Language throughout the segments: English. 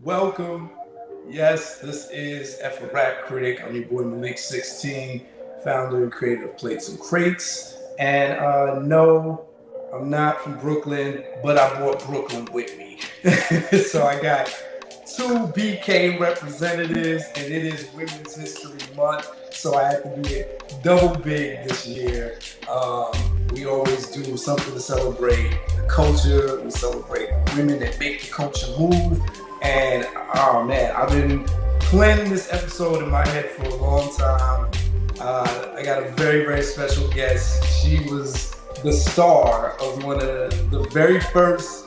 welcome. Yes, this is A RAP CRITIC. I'm your boy Malik 16, founder and creator of Plates and Crates. And no, I'm not from Brooklyn, but I brought Brooklyn with me. So I got two BK representatives, and it is Women's History Month, so I had to do it double big this year. We always do something to celebrate the culture, we celebrate women that make the culture move, and oh man, I've been planning this episode in my head for a long time. I got a very, very special guest. She was the star of one of the very first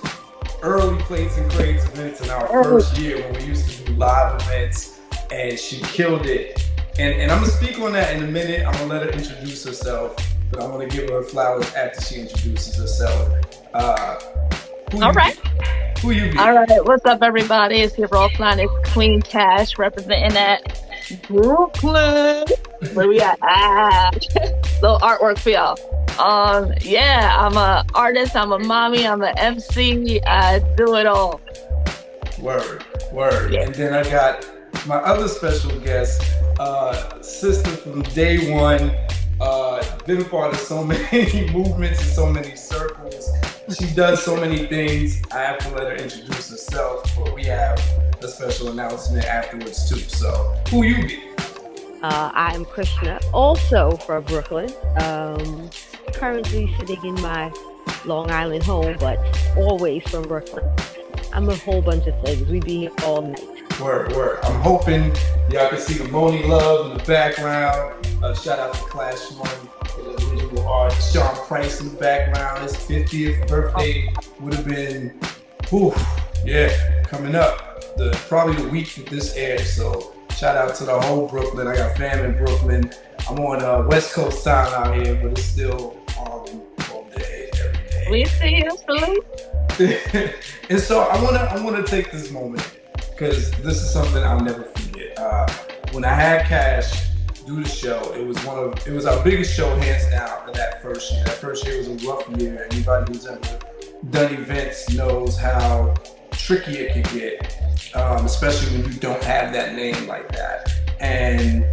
early Plates and Crates events in our first year when we used to do live events, and she killed it. And I'm gonna speak on that in a minute. I'm gonna let her introduce herself, but I'm gonna give her flowers after she introduces herself. All right. Who you be? All right. What's up, everybody? It's your role line. It's Kween Kash representing that Brooklyn. Where we at? Little artwork for y'all. Yeah, I'm an artist. I'm a mommy. I'm an MC. I do it all. Word. Yeah. And then I got my other special guest, sister from day one. Been a part of so many movements and so many circles. She does so many things. I have to let her introduce herself, but we have a special announcement afterwards too. So, who you be? I'm Krishna, also from Brooklyn. Currently sitting in my Long Island home, but always from Brooklyn. I'm a whole bunch of things. We be here all night. Word. I'm hoping y'all can see the Moni Love in the background. Shout out to Clash 1 for the original artist. Sean Price in the background. His 50th birthday would have been, coming up. Probably the week that this airs. So shout out to the whole Brooklyn. I got fam in Brooklyn. I'm on West Coast time out here, but it's still all day, every day. We see you, salute. And so I wanna take this moment, because this is something I'll never forget. When I had Cash do the show, it was our biggest show hands down in that first year. That first year was a rough year. Anybody who's ever done events knows how tricky it can get, especially when you don't have that name like that. And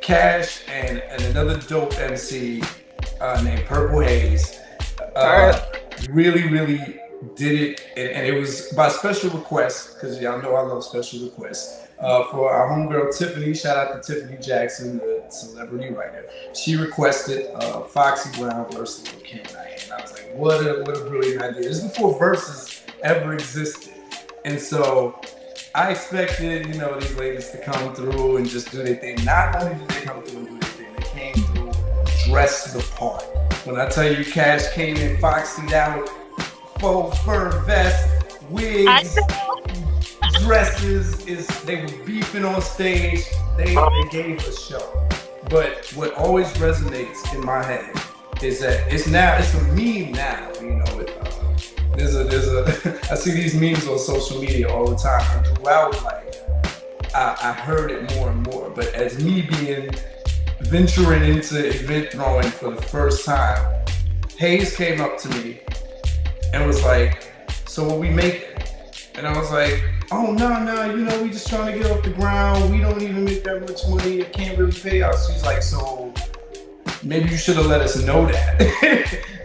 Cash and another dope MC named Purple Haze really did it, and it was by special request, because y'all know I love special requests. For our homegirl Tiffany, shout out to Tiffany Jackson, the celebrity writer. She requested Foxy Brown versus Lil Kim and I. And I was like, what a brilliant idea. This is before verses ever existed. And so I expected, these ladies to come through and just do their thing. Not only did they come through and do their thing, they came through dressed the part. When I tell you Cash came in Foxy'd out, faux fur vest, wigs, dresses, they were beefing on stage. They gave a show. But what always resonates in my head is that it's a meme now. I see these memes on social media all the time, and throughout life, I heard it more and more. But as me venturing into event throwing for the first time, Hayes came up to me and was like, "So what we make it?" And I was like, "Oh no, we just trying to get off the ground. We don't even make that much money. It can't really pay us." She's like, "So maybe you should have let us know that."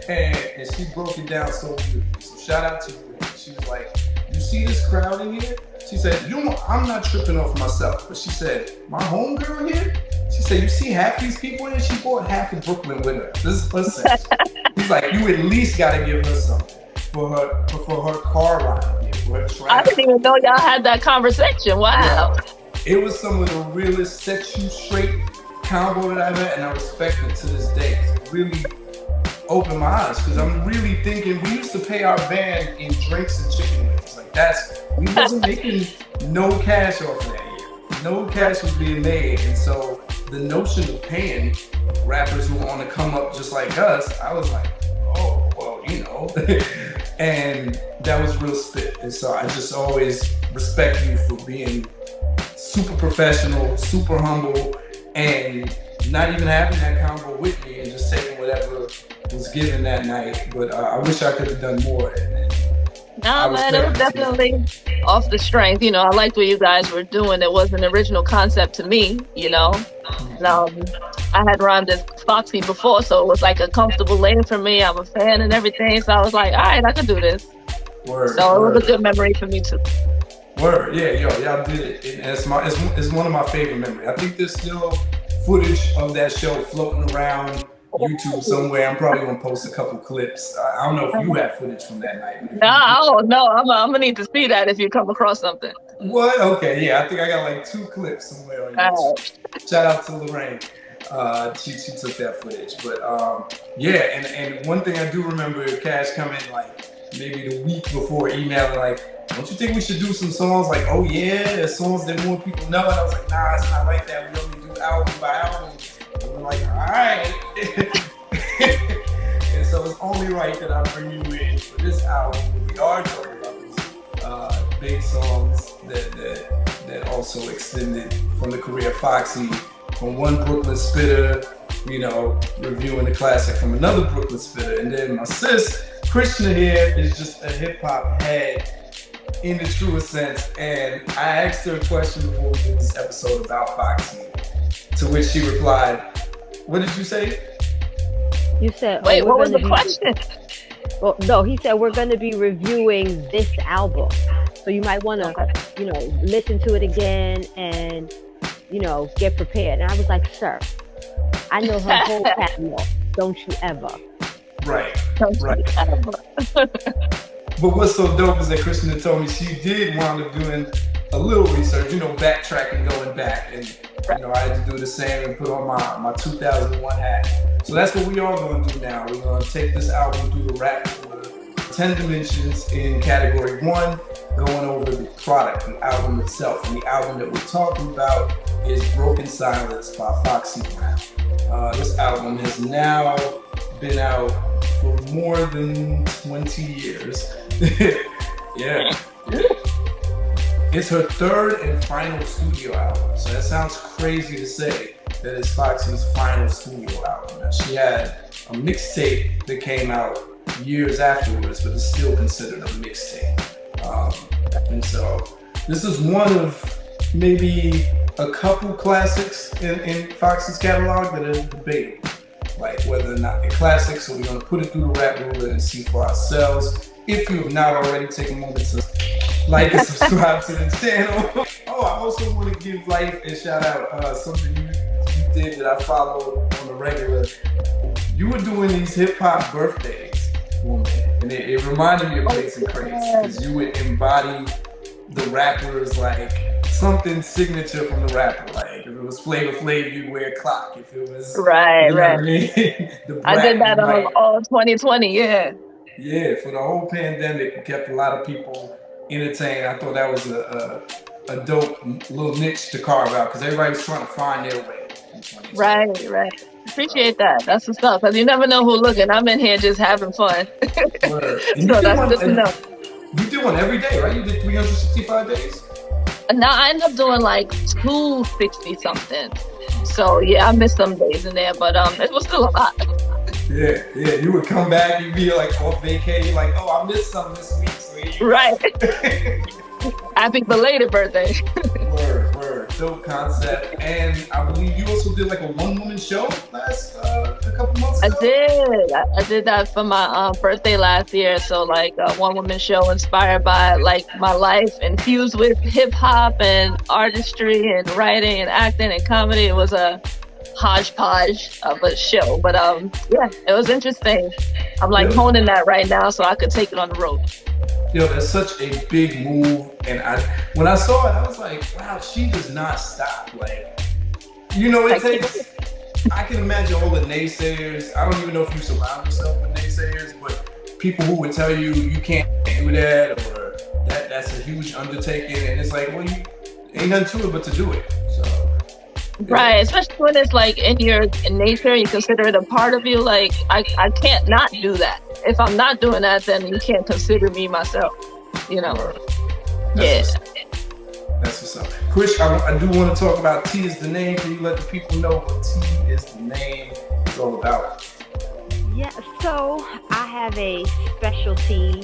and she broke it down so beautifully. So shout out to you. She was like, "You see this crowd in here?" She said, "I'm not tripping off myself." But she said, "My homegirl here?" She said, "You see half these people here? She bought half of Brooklyn with her. This is her section." He's like, "You at least gotta give her something for her car ride here, for her travel." I didn't even know y'all had that conversation. Wow. Yeah. It was some of the realest set you straight combo that I've had, and I respect it to this day. It really opened my eyes, because I'm really thinking we used to pay our band in drinks and chicken wings. Like we wasn't making no cash off of that year. No cash was being made, and so the notion of paying rappers who want to come up just like us, I was like, oh, well, and that was real spit. And so I just always respect you for being super professional, super humble, and not even having that combo with me and just taking whatever was given that night. But I wish I could have done more. And I Nah, man, it was respect it too. definitely off the strength. You know, I liked what you guys were doing. It was an original concept to me, you know. And, I had rhymed as Foxy before, so it was like a comfortable lane for me. I'm a fan and everything, so I was like, all right, I could do this. Word, So it was a word. good memory for me too. Word, yeah, yo, y'all did it. And it's one of my favorite memories. I think there's still footage of that show floating around YouTube somewhere. I'm probably gonna post a couple clips. I don't know if you have footage from that night, but if you do, Nah, oh no, I'm gonna need to see that if you come across something. what? Okay, yeah, I think I got like 2 clips somewhere on All YouTube. Shout out to Lorraine. She took that footage, but yeah, and one thing I do remember, Cash coming like maybe the week before emailing like, don't you think we should do some songs? Like, oh yeah, there's songs that more people know. And I was like, nah, it's not like that. We only do album by album. And we're like, all right. And so it's only right that I bring you in for this album. We are talking about these big songs that also extended from the career of Foxy, from one Brooklyn spitter, you know, reviewing the classic from another Brooklyn spitter. And then my sis, Krishna here, is just a hip hop head in the truest sense. And I asked her a question before we did this episode about Foxy, to which she replied, what did you say? You said, wait, oh, what was the question? Well, no, he said we're going to be reviewing this album, so you might want to, you know, listen to it again and, you know, get prepared. And I was like, sir, I know her whole catalog. Don't you ever? Right, right. But what's so dope is that Krishna told me she did wind up doing a little research, you know, backtracking, going back, and you know, I had to do the same and put on my 2001 hat. So that's what we are going to do now. We're going to take this album through the rap order, 10 dimensions in category 1, going over the product, the album itself. And the album that we're talking about is Broken Silence by Foxy Brown. This album has now been out for more than 20 years. Yeah. It's her third and final studio album. So that sounds crazy to say that it's Foxy's final studio album. Now, she had a mixtape that came out years afterwards, but it's still considered a mixtape. And so this is one of maybe a couple classics in Foxy's catalog that are debatable. Like whether or not they're classics, so we're gonna put it through the rap ruler and see for ourselves. If you have not already, take a moment to like and subscribe to the channel. Oh, I also want to give life a shout out. Something you did that I followed on the regular. You were doing these hip hop birthdays for me, and it reminded me of Plates and Crates, because you would embody the rappers, like something signature from the rapper. Like if it was Flavor Flav, you'd wear a clock. If it was Right, you know right. what I mean? The I did Brat, that on all 2020, yeah. yeah, for the whole pandemic, it kept a lot of people entertained. I thought that was a dope little niche to carve out, because everybody was trying to find their way. Right, right. Appreciate that. That's the stuff, because you never know who's looking. I'm in here just having fun. Word. So that's good to know. You did one every day, right? You did 365 days? Now I end up doing like 260 something. So yeah, I missed some days in there, but it was still a lot. Yeah, yeah. You would come back, you'd be like off vacation, like, oh, I missed some this week. So you Right. Happy belated birthday. Word. Dope concept. And I believe you also did like a one-woman show last a couple months ago. I did that for my birthday last year. So like a one-woman show inspired by like my life, infused with hip hop and artistry and writing and acting and comedy. It was a hodgepodge of a show, but yeah, it was interesting. I'm like honing that right now so I could take it on the road. Yo, that's such a big move, and when I saw it, I was like, wow, she does not stop. Like, you know, it takes. I can imagine all the naysayers. I don't even know if you surround yourself with naysayers, but people who would tell you you can't do that, or that's a huge undertaking, and it's like, well, you ain't nothing to it but to do it. So. Right, especially when it's like in your nature, you consider it a part of you. Like I can't not do that. If I'm not doing that, then you can't consider me myself. You know. That's what's up. Krish, I do want to talk about T is the Name. Can you let the people know what T is the Name is all about? Yeah, so I have a specialty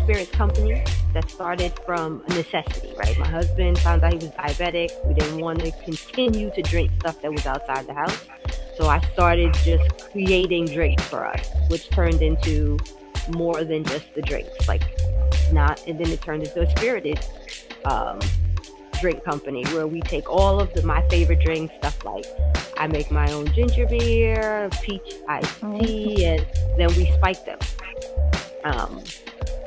spirits company that started from a necessity, right? My husband found out he was diabetic. We didn't want to continue to drink stuff that was outside the house. So I started just creating drinks for us, which turned into more than just the drinks. And then it turned into a spirited drink company where we take all of my favorite drinks, stuff like I make my own ginger beer, peach iced tea, and then we spike them.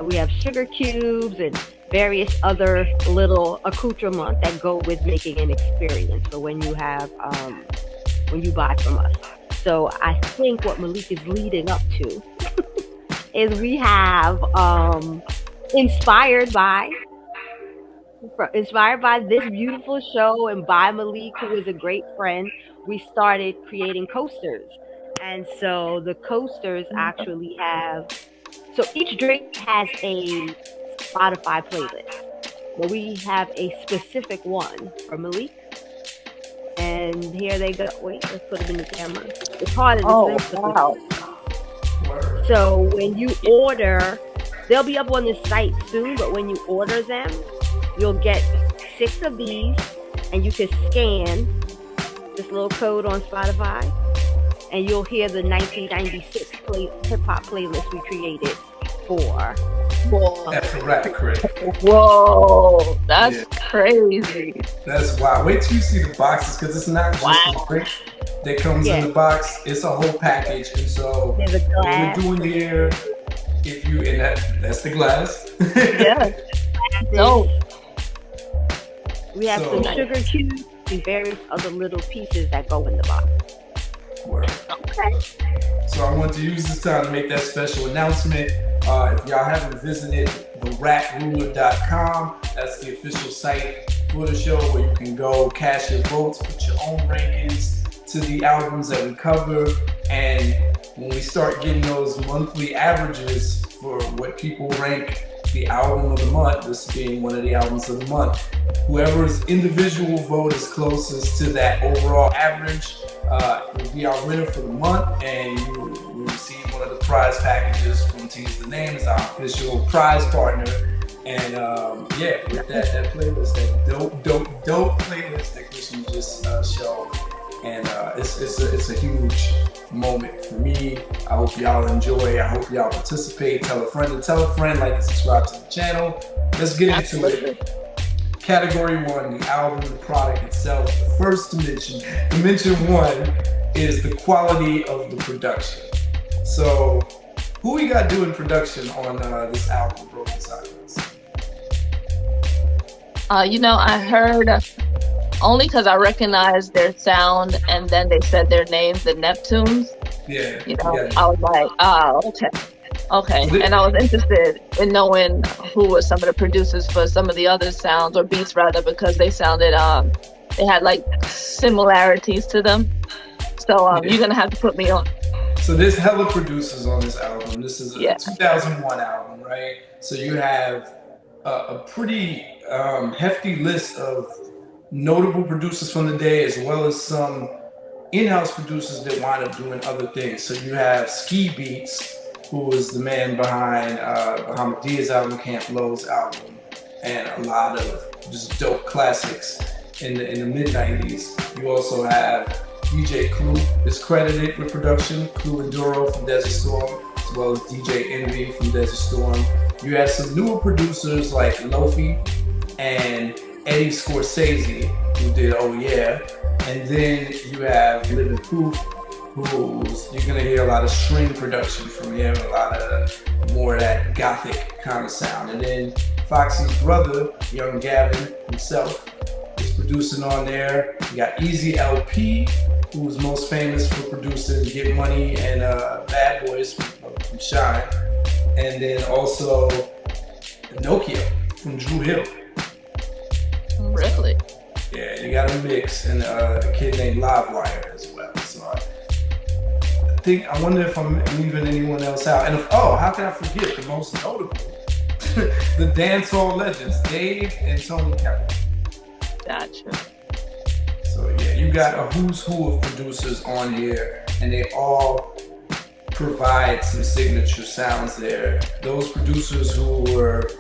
We have sugar cubes and various other little accoutrements that go with making an experience for when you have when you buy from us. So I think what Malik is leading up to is we have inspired by this beautiful show and by Malik, who is a great friend, we started creating coasters. And so the coasters actually have, so each drink has a Spotify playlist, but we have a specific one for Malik. And here they go. Wait, let's put them in the camera. It's hard to wow. So when you order, they'll be up on the site soon, but when you order them, you'll get 6 of these, and you can scan this little code on Spotify, and you'll hear the 1996 hip-hop playlist we created for That's a rap critic. Whoa, that's crazy. That's wild. Wait till you see the boxes, because it's not just a drink that comes in the box. It's a whole package. And so what we're doing here, if you, and that's the glass. Yeah. No. We have some sugar cubes and various other little pieces that go in the box. Word. Okay. So I want to use this time to make that special announcement. If y'all haven't visited theraproller.com, that's the official site for the show where you can go cast your votes, put your own rankings to the albums that we cover. And when we start getting those monthly averages for what people rank the album of the month, this being one of the albums of the month, whoever's individual vote is closest to that overall average will be our winner for the month, and you will receive one of the prize packages from Tease the Name as our official prize partner. And with that playlist, that dope playlist that Krishna just showed, and it's a huge moment for me. I hope y'all enjoy. I hope y'all participate. Tell a friend to tell a friend. Like and subscribe to the channel. Let's get into it. Category 1, the album, the product itself. The first dimension 1 is the quality of the production. So, who we got doing production on this album, Broken Silence? I heard only because I recognized their sound, and then they said their names, the Neptunes. Yeah. I was like, okay. And I was interested in knowing who were some of the producers for some of the other sounds, or beats rather, because they sounded, they had like similarities to them. So you're gonna have to put me on. So there's hella producers on this album. This is a 2001 album, right? So you have a pretty hefty list of notable producers from the day, as well as some in-house producers that wind up doing other things. So you have Ski Beats, who was the man behind Bahama's album, Camp Lo's album, and a lot of just dope classics in the mid-90s. You also have DJ Clue is credited with production, Clue Enduro from Desert Storm, as well as DJ Envy from Desert Storm. You have some newer producers like Lofi and Eddie Scorsese, who did Oh Yeah, and then you have Living Proof, who's, you're gonna hear a lot of string production from him, a lot of more of that gothic kind of sound. And then Foxy's brother, Young Gavin himself, is producing on there. You got Easy LP, who's most famous for producing Get Money and Bad Boys from Shine. And then also Nokia from Drew Hill. Really? Yeah, you got a mix, and a kid named Livewire as well. So I wonder if I'm leaving anyone else out. And how can I forget the most notable? The dancehall legends, Dave and Tony Kelly. Gotcha. So yeah, you got a who's who of producers on here, and they all provide some signature sounds there. Those producers who were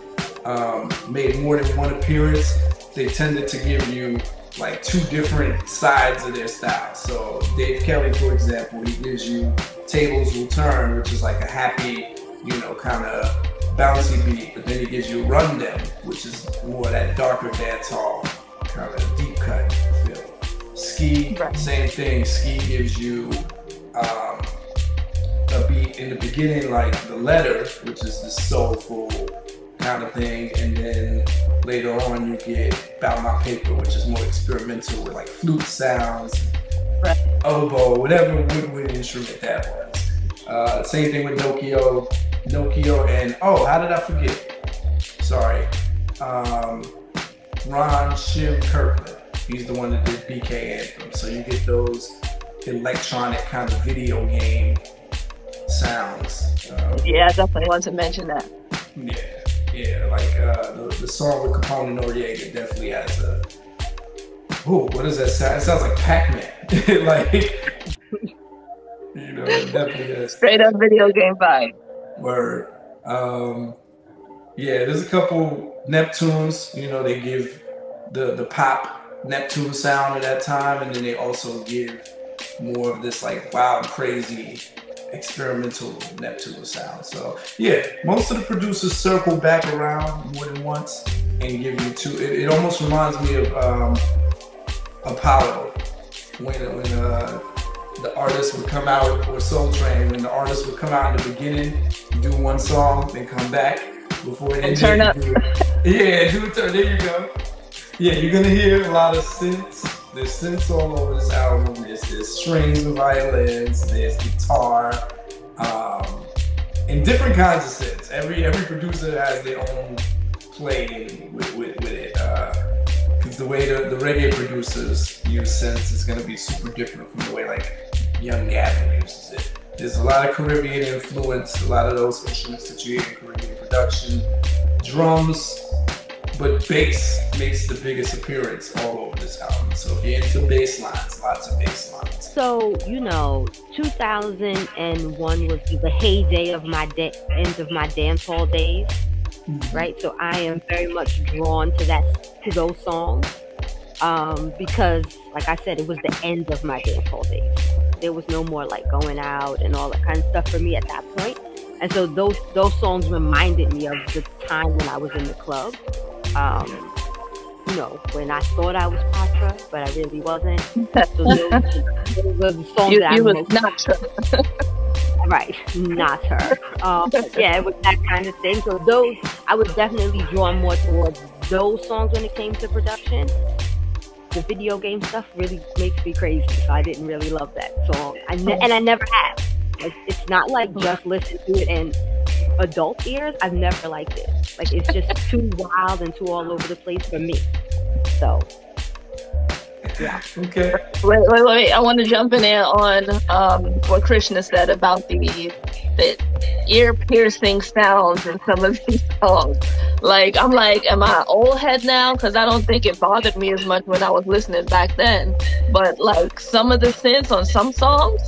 made more than one appearance, they tended to give you like two different sides of their style. So Dave Kelly, for example, he gives you Tables Will Turn, which is like a happy, you know, kind of bouncy beat, but then he gives you Run Them, which is more that darker dancehall, kind of deep cut feel. Ski, same thing. Ski gives you a beat in the beginning, like The Letter, which is the soulful kind of thing, and then later on you get Bout My Paper, which is more experimental with like flute sounds, oboe, whatever woodwind instrument that was. Same thing with Nokia and how did I forget? Sorry, Ron Shim Kirkland. He's the one that did BK Anthem. So you get those electronic kind of video game sounds. Yeah, I definitely want to mention that. Yeah, like the song with Capone and Noriega definitely has a. Ooh, what does that sound? It sounds like Pac-Man. Like, you know, it definitely has. Straight up video game vibe. Word. Yeah, there's a couple Neptunes. You know, they give the pop Neptune sound at that time, and then they also give more of this like wild, crazy, experimental Neptune sound. So yeah, most of the producers circle back around more than once and give you two. It almost reminds me of Apollo when the artist would come out, or Soul Train, when the artist would come out in the beginning, do one song, then come back before it ended. Turn up. Yeah, do a turn. There you go. Yeah, you're gonna hear a lot of synths. There's synths all over this album. There's strings and violins. There's guitar, and different kinds of synths. Every producer has their own play with it. Because the way the reggae producers use synths is gonna be super different from the way like Young Gavin uses it. There's a lot of Caribbean influence. A lot of those instruments that you hear in Caribbean production, drums. But bass makes the biggest appearance all over this album. So if you're into bass lines, lots of bass lines. So, you know, 2001 was the heyday of my end of my dancehall days, right? So I am very much drawn to those songs because, like I said, it was the end of my dancehall days. There was no more like going out and all that kind of stuff for me at that point. And so those songs reminded me of the time when I was in the club. You know, when I thought I was Patra, but I really wasn't. So those were the songs that I was not her. Right, not her. Yeah, it was that kind of thing. So those, I was definitely drawn more towards those songs when it came to production. The video game stuff really makes me crazy, so I didn't really love that song. And I never have. Like, it's not like just listen to it in adult ears. I've never liked it. Like, it's just too wild and too all over the place for me. So, yeah. Okay. Wait. I want to jump in there on what Krishna said about the ear-piercing sounds in some of these songs. Like, I'm like, am I old head now? Because I don't think it bothered me as much when I was listening back then. But, like, some of the synths on some songs,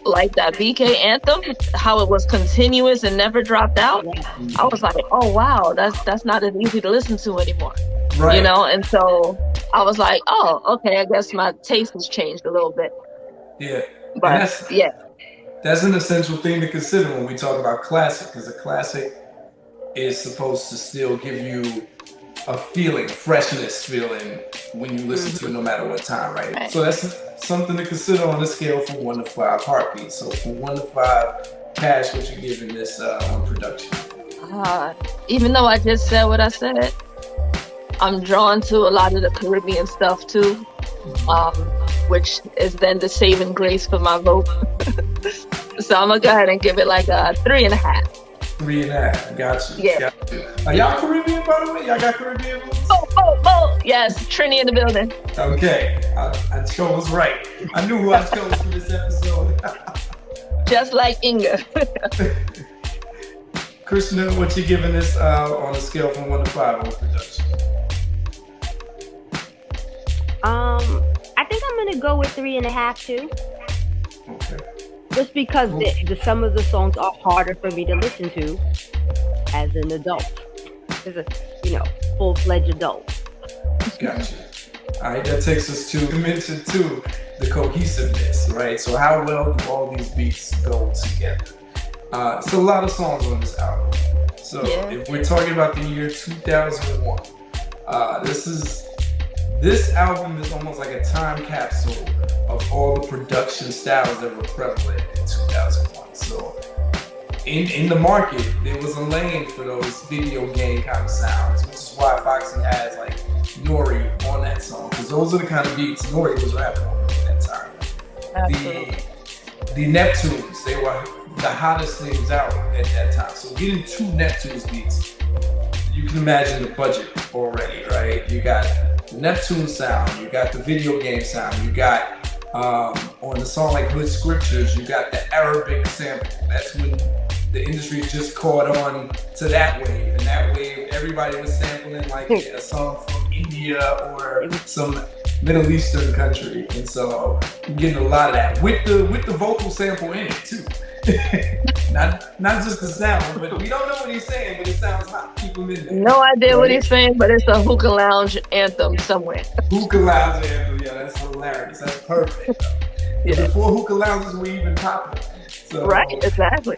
like that BK Anthem, how it was continuous and never dropped out. I was like, oh wow, that's not as easy to listen to anymore. Right. You know, and so I was like, oh, okay, I guess my taste has changed a little bit. Yeah. But that's an essential thing to consider when we talk about classic, because a classic is supposed to still give you a feeling, freshness feeling when you listen to it no matter what time, right? So that's something to consider on a scale from 1 to 5 heartbeats. So from 1 to 5, Cash, what you giving this on production? Even though I just said what I said, I'm drawn to a lot of the Caribbean stuff too, which is then the saving grace for my vote. So I'm gonna go ahead and give it like a 3.5. 3.5. Got you. Yeah. Got you. Are y'all Caribbean, by the way? Y'all got Caribbean roots? Oh. Yes, Trini in the building. Okay. I chose right. I knew who I chose for this episode. Just like Inga. Krishna, what you giving this on a scale from 1 to 5 on production? I think I'm gonna go with 3.5 too. Okay. Just because some of the songs are harder for me to listen to as an adult, as a full-fledged adult. Gotcha. All right, that takes us to mention too the cohesiveness, right? So how well do all these beats go together? So a lot of songs on this album. So if we're talking about the year 2001, this album is almost like a time capsule of all the production styles that were prevalent in 2001. So in the market, there was a lane for those video game kind of sounds, which is why Foxy has like Nori on that song, because those are the kind of beats Nori was rapping on at that time. The Neptunes, they were the hottest things out at that time. So getting two Neptunes beats, you can imagine the budget already, right? You got the Neptune sound, you got the video game sound, you got on the song like Hood Scriptures, you got the Arabic sample. That's when the industry just caught on to that wave, and that wave everybody was sampling like a song from India or some Middle Eastern country, and so you're getting a lot of that with the vocal sample in it too. not just the sound, but we don't know what he's saying, but it sounds hot. Keep him in there. No idea what he's saying, but it's a hookah lounge anthem somewhere. Hookah lounge anthem, yeah, that's hilarious. That's perfect. Before hookah lounges were even popular. So, right, exactly.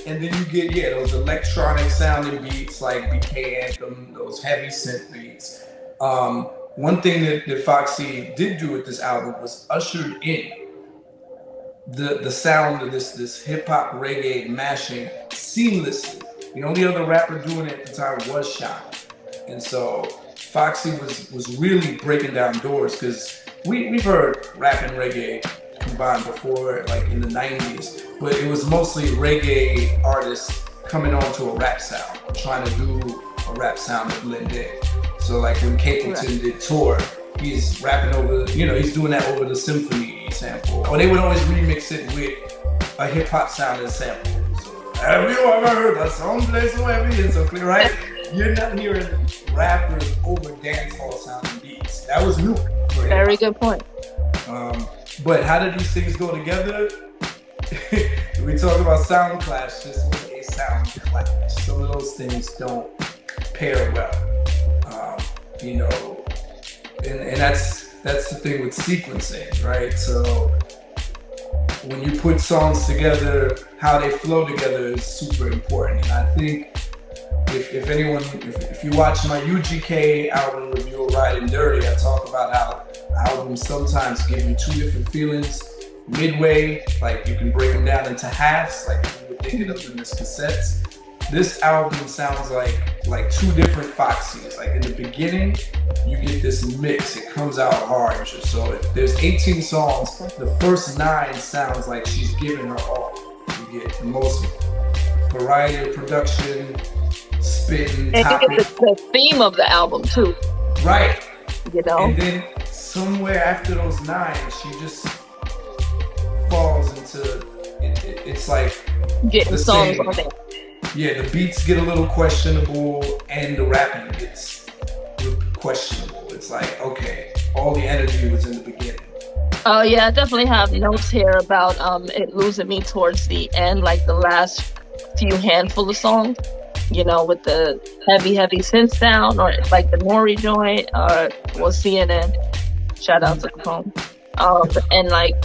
And then you get those electronic sounding beats like BK Anthem, those heavy synth beats. One thing that Foxy did do with this album was ushered in the sound of this hip hop reggae mashing seamlessly. The only other rapper doing it at the time was Sean, and so Foxy was really breaking down doors, because we've heard rap and reggae combined before, like in the 90s, but it was mostly reggae artists coming onto a rap sound, trying to do a rap sound to blend in. So like when Capleton did Tour, he's rapping over, he's doing that over the symphony sample. Or they would always remix it with a hip hop sounding sample. So, have you ever heard that song play so heavy and so clear, right? You're not hearing rappers over dancehall sounding beats. That was new for him. Very good point. But how did these things go together? We talk about sound clash. This was a sound clash. Some of those things don't pair well. And that's the thing with sequencing, right? So when you put songs together, how they flow together is super important. And I think if you watch my UGK album review of Riding Dirty, I talk about how albums sometimes give you two different feelings midway, like you can break them down into halves, like if you were thinking of them as cassettes. This album sounds like two different Foxys. Like in the beginning, you get this mix. It comes out hard. So if there's 18 songs, the first 9 sounds like she's giving her all. You get the most variety of production, spitting, topic. It's the theme of the album too. Right. And then somewhere after those 9, she just falls into it's like getting songs on there. Yeah, the beats get a little questionable and the rapping gets questionable. It's like, okay, all the energy was in the beginning. Oh yeah, I definitely have notes here about it losing me towards the end, like the last few handful of songs, with the heavy synth sound, or like the Nori joint, or CNN. Shout out to the phone. And like,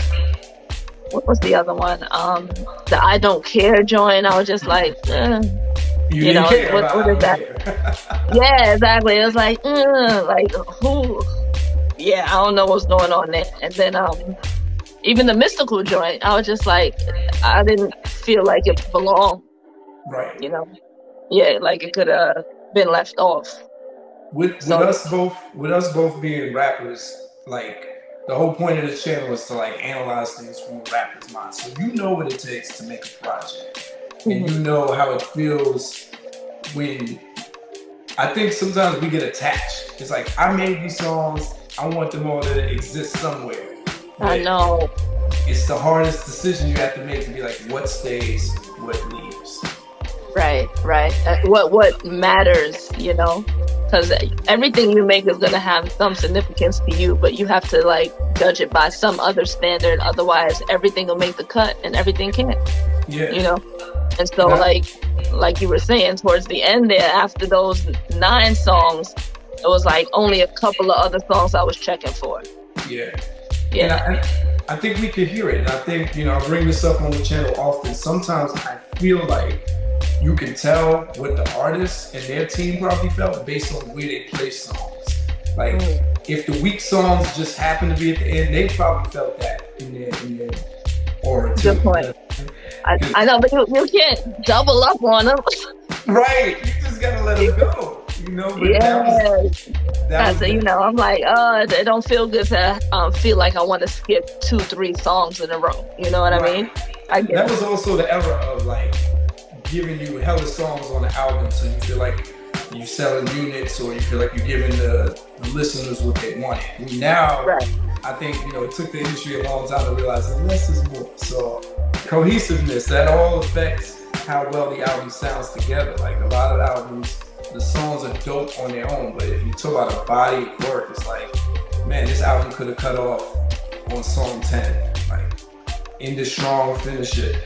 what was the other one? The I Don't Care joint. I was just like, you didn't care what is that? Yeah, exactly. It was like who? Yeah, I don't know what's going on there. And then even the mystical joint, I was just like, I didn't feel like it belonged. Right. Yeah, like it could have been left off. With us both being rappers, like, the whole point of this channel is to like analyze things from a rapper's mind. So you know what it takes to make a project, and you know how it feels when. I think sometimes we get attached. It's like, I made these songs, I want them all to exist somewhere. But I know. It's the hardest decision you have to make, to be like, what stays, what leaves. Right. What matters, because everything you make is going to have some significance to you, but you have to like judge it by some other standard. Otherwise, everything will make the cut and everything can't. Yeah. You know? And so, like you were saying, towards the end there, after those 9 songs, it was like only a couple of other songs I was checking for. Yeah. Yeah. And I think we could hear it. And I think, you know, I bring this up on the channel often. Sometimes I feel like you can tell what the artist and their team probably felt based on where they play songs. Like, if the weak songs just happen to be at the end, they probably felt that in their aura too. Good point. I know, but you can't double up on them. Right. You just gotta let them go. You know, but that was you know, I'm like, it don't feel good to feel like I want to skip 2-3 songs in a row. You know what I mean? That was also the era of like giving you hella songs on the album, so you feel like you're selling units, or you feel like you're giving the listeners what they wanted. Now, I think, you know, it took the industry a long time to realize that less is more. So cohesiveness, that all affects how well the album sounds together. Like a lot of albums, the songs are dope on their own, but if you talk about a body of work, it's like, man, this album could have cut off on song 10. Like, end it strong, finish it.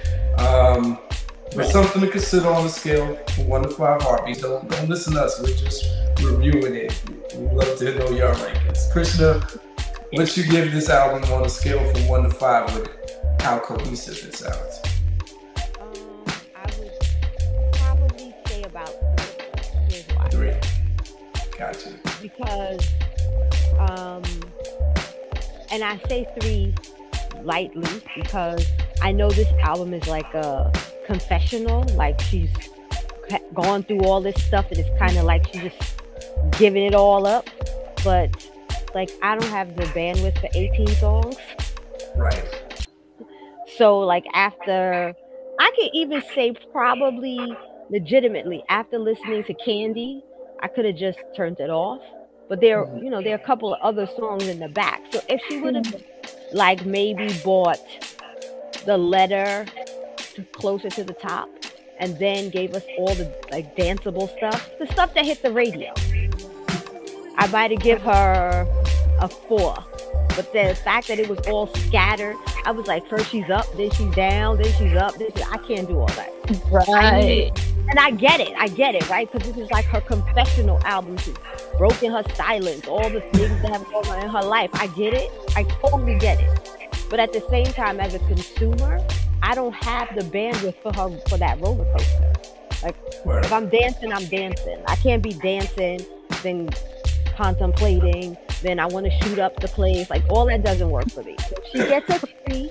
But something to consider on the scale from 1 to 5 heartbeats. Don't listen to us, we're just reviewing it. We'd love to know your rankings. Krishna, what you give this album on a scale from 1 to 5 with how cohesive it sounds? I would probably say about 3. Here's why. 3. Gotcha. Because, and I say 3 lightly because I know this album is like a confessional. Like, she's gone through all this stuff and it's kind of like she's just giving it all up. But, like, I don't have the bandwidth for 18 songs. Right. So, like, after, I can even say probably legitimately after listening to Candy, I could have just turned it off. But there are a couple of other songs in the back. So if she would have like maybe bought the letter closer to the top and then gave us all the like danceable stuff, the stuff that hit the radio, I might have give her a 4. But the fact that it was all scattered, I was like, first she's up, then she's down, then she's up, I can't do all that. Right. And I get it, right? Because this is like her confessional album. She's broken her silence, all the things that have gone on in her life. I get it. I totally get it. But at the same time, as a consumer, I don't have the bandwidth for that roller coaster. Like, if I'm dancing, I'm dancing. I can't be dancing, then contemplating, then I want to shoot up the place. Like, all that doesn't work for me. So she gets a 3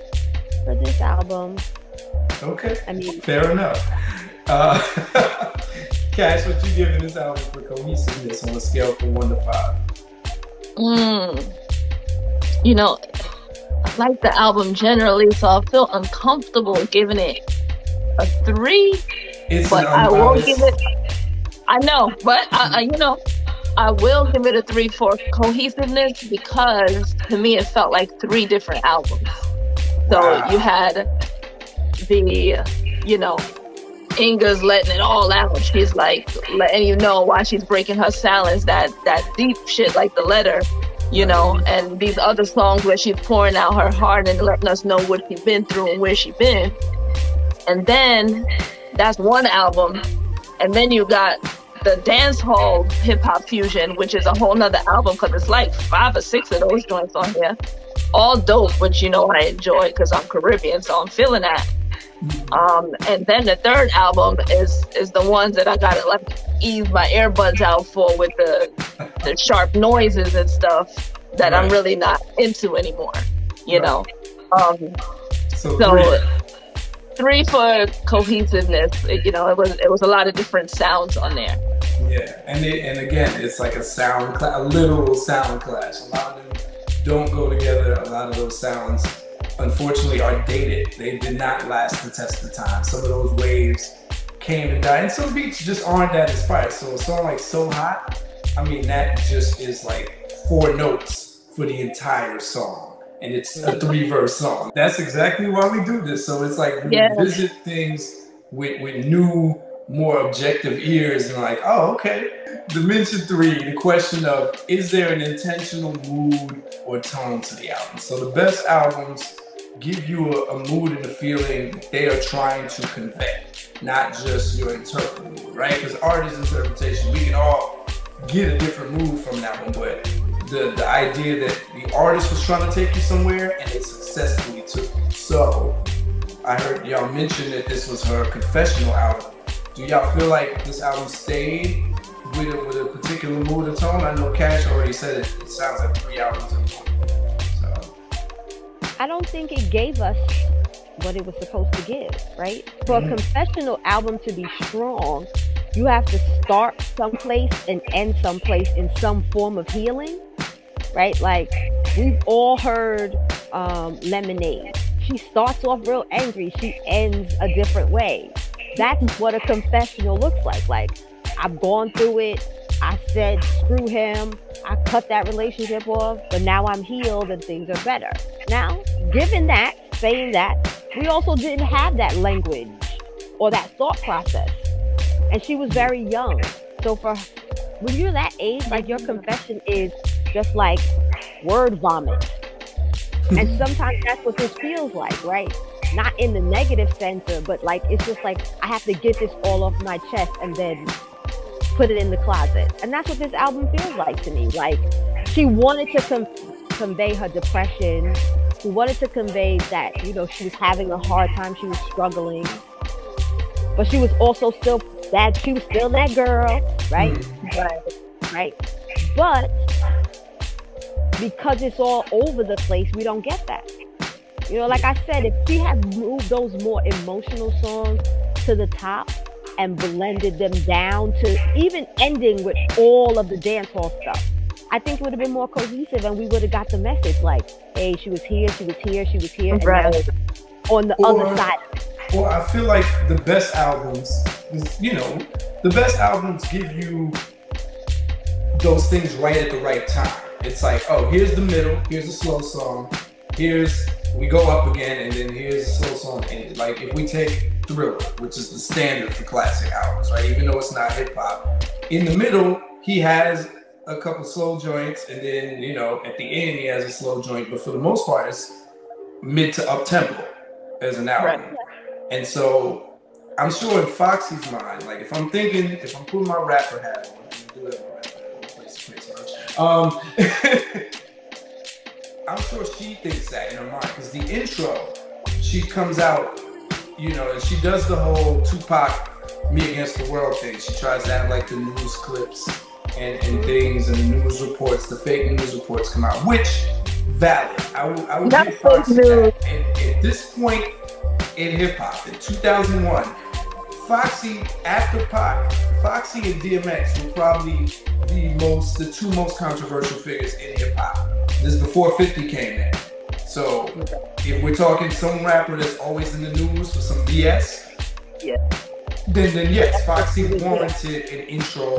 for this album. Okay. I mean, fair enough. Cash, what you giving this album for cohesiveness on a scale from 1 to 5? You know, I like the album generally, so I feel uncomfortable giving it a 3. But I will give it. I know, but I will give it a 3 for cohesiveness because to me it felt like 3 different albums. So you had the, Inga's letting it all out. She's like letting you know why she's breaking her silence, that deep shit like the letter, and these other songs where she's pouring out her heart and letting us know what she's been through and where she's been. And then that's one album. And then you got the dance hall hip hop fusion, which is a whole nother album because it's like 5 or 6 of those joints on here. All dope, which I enjoy because I'm Caribbean, so I'm feeling that. And then the third album is the ones that I gotta like ease my earbuds out for with the sharp noises and stuff that I'm really not into anymore. So 3 for cohesiveness. It was a lot of different sounds on there. Yeah, and again, it's like a literal sound clash. A lot of them don't go together. A lot of those sounds, unfortunately, are dated. They did not last the test of time. Some of those waves came and died, and some beats just aren't that inspired. So a song like So Hot, I mean, that just is like 4 notes for the entire song, and it's a 3-verse song. That's exactly why we do this. So it's like we visit things with new more objective ears and like, oh, okay. Dimension 3, the question of, is there an intentional mood or tone to the album? So the best albums give you a mood and a feeling that they are trying to convey, not just your interpreting mood, right? Because artist interpretation, we can all get a different mood from that one, but the idea that the artist was trying to take you somewhere and they successfully took you. So I heard y'all mention that this was her confessional album. Do y'all feel like this album stayed with a particular mood or tone? I know Cash already said it sounds like 3 albums in one. So I don't think it gave us what it was supposed to give, right? For a confessional album to be strong, you have to start someplace and end someplace in some form of healing, right? Like, we've all heard Lemonade. She starts off real angry, she ends a different way. That's what a confessional looks like. Like, I've gone through it, I said screw him, I cut that relationship off, but now I'm healed and things are better. Now, given that, saying that, we also didn't have that language or that thought process. And she was very young. So for when you're that age, like, your confession is just like word vomit. And sometimes that's what this feels like, right? Not in the negative sense, but like, it's just like, I have to get this all off my chest and then put it in the closet. And that's what this album feels like to me. Like, she wanted to convey her depression. She wanted to convey that, you know, she was having a hard time, she was struggling. But she was also still that, she was still that girl, right? Right. But because it's all over the place, we don't get that. You know, like I said, if we had moved those more emotional songs to the top and blended them down to even ending with all of the dance hall stuff, I think it would have been more cohesive and we would have got the message like, hey, she was here, she was here, she was here, and now on the other side. Or I feel like the best albums, you know, the best albums give you those things right at the right time. It's like, oh, here's the middle, here's a slow song, we go up again, and then here's a slow song. And like, if we take Thriller, which is the standard for classic albums, right? Even though it's not hip hop, in the middle, he has a couple slow joints, and then, you know, at the end, he has a slow joint. But for the most part, it's mid to up tempo as an album. Right. And so I'm sure in Foxy's mind, like, if I'm putting my rapper hat on, I'm sure she thinks that in her mind, because the intro, she comes out, you know, and she does the whole Tupac Me Against the World thing. She tries to have like the news clips and things and the news reports, the fake news reports come out, which valid. I would give Foxy that. At this point in hip hop, in 2001, Foxy, after Pac, Foxy and DMX were probably the two most controversial figures in hip hop. This is before 50 came in. So if we're talking some rapper that's always in the news for some BS, then yes, Foxy warranted an intro.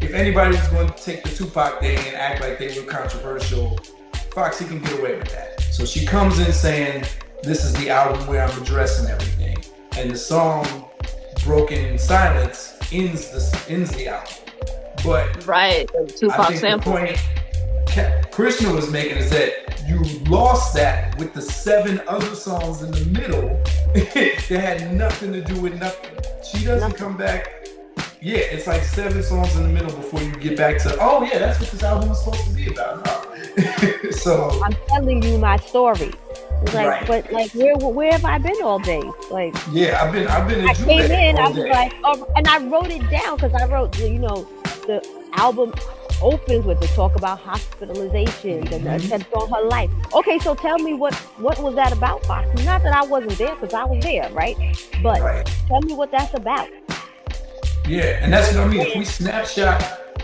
If anybody's going to take the Tupac thing and act like they were controversial, Foxy can get away with that. So she comes in saying, this is the album where I'm addressing everything. And the song Broken Silence ends the album. But right, Tupac I think sample. the point Krishna was making is that you lost that with the 7 other songs in the middle that had nothing to do with nothing. She doesn't come back. Yeah, it's like 7 songs in the middle before you get back to, oh yeah, that's what this album was supposed to be about. Huh? So I'm telling you my story. Like, right. But like, where have I been all day? Like, yeah, I've been. I came in, I was like, oh, and I wrote it down because I wrote, you know, the album opens with the talk about hospitalizations and the attempts on her life. Okay, so tell me what was that about, Foxy? Not that I wasn't there, because I was there, right? But tell me what that's about. Yeah, and that's what I mean. If we snapshot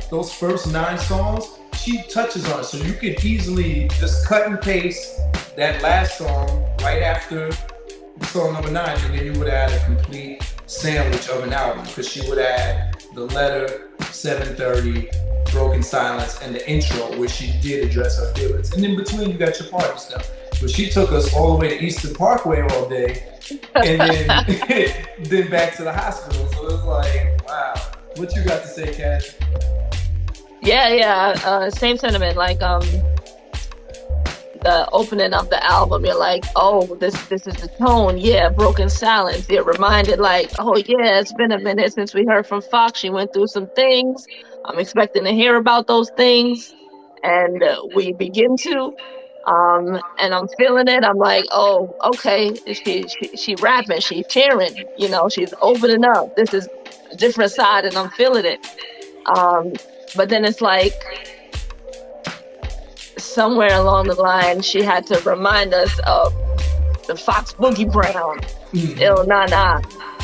those first 9 songs, she touches on it, so you could easily just cut and paste that last song right after song number 9, and then you would add a complete sandwich of an album, because she would add the letter, 7:30, Broken Silence, and the intro where she did address her feelings. And in between, you got your party stuff. but she took us all the way to Eastern Parkway all day, and then then back to the hospital. So it's like, wow. What you got to say, Cash? Yeah. Same sentiment. Like the opening of the album, you're like, oh, this is the tone. Yeah, broken silence. You're reminded, like, oh yeah, it's been a minute since we heard from Fox. She went through some things. I'm expecting to hear about those things, and we begin to. And I'm feeling it. I'm like, oh, okay. She rapping. She's cheering. You know, she's opening up. This is a different side, and I'm feeling it. But then it's like, somewhere along the line, she had to remind us of the Fox Boogie Brown, Il Na Na,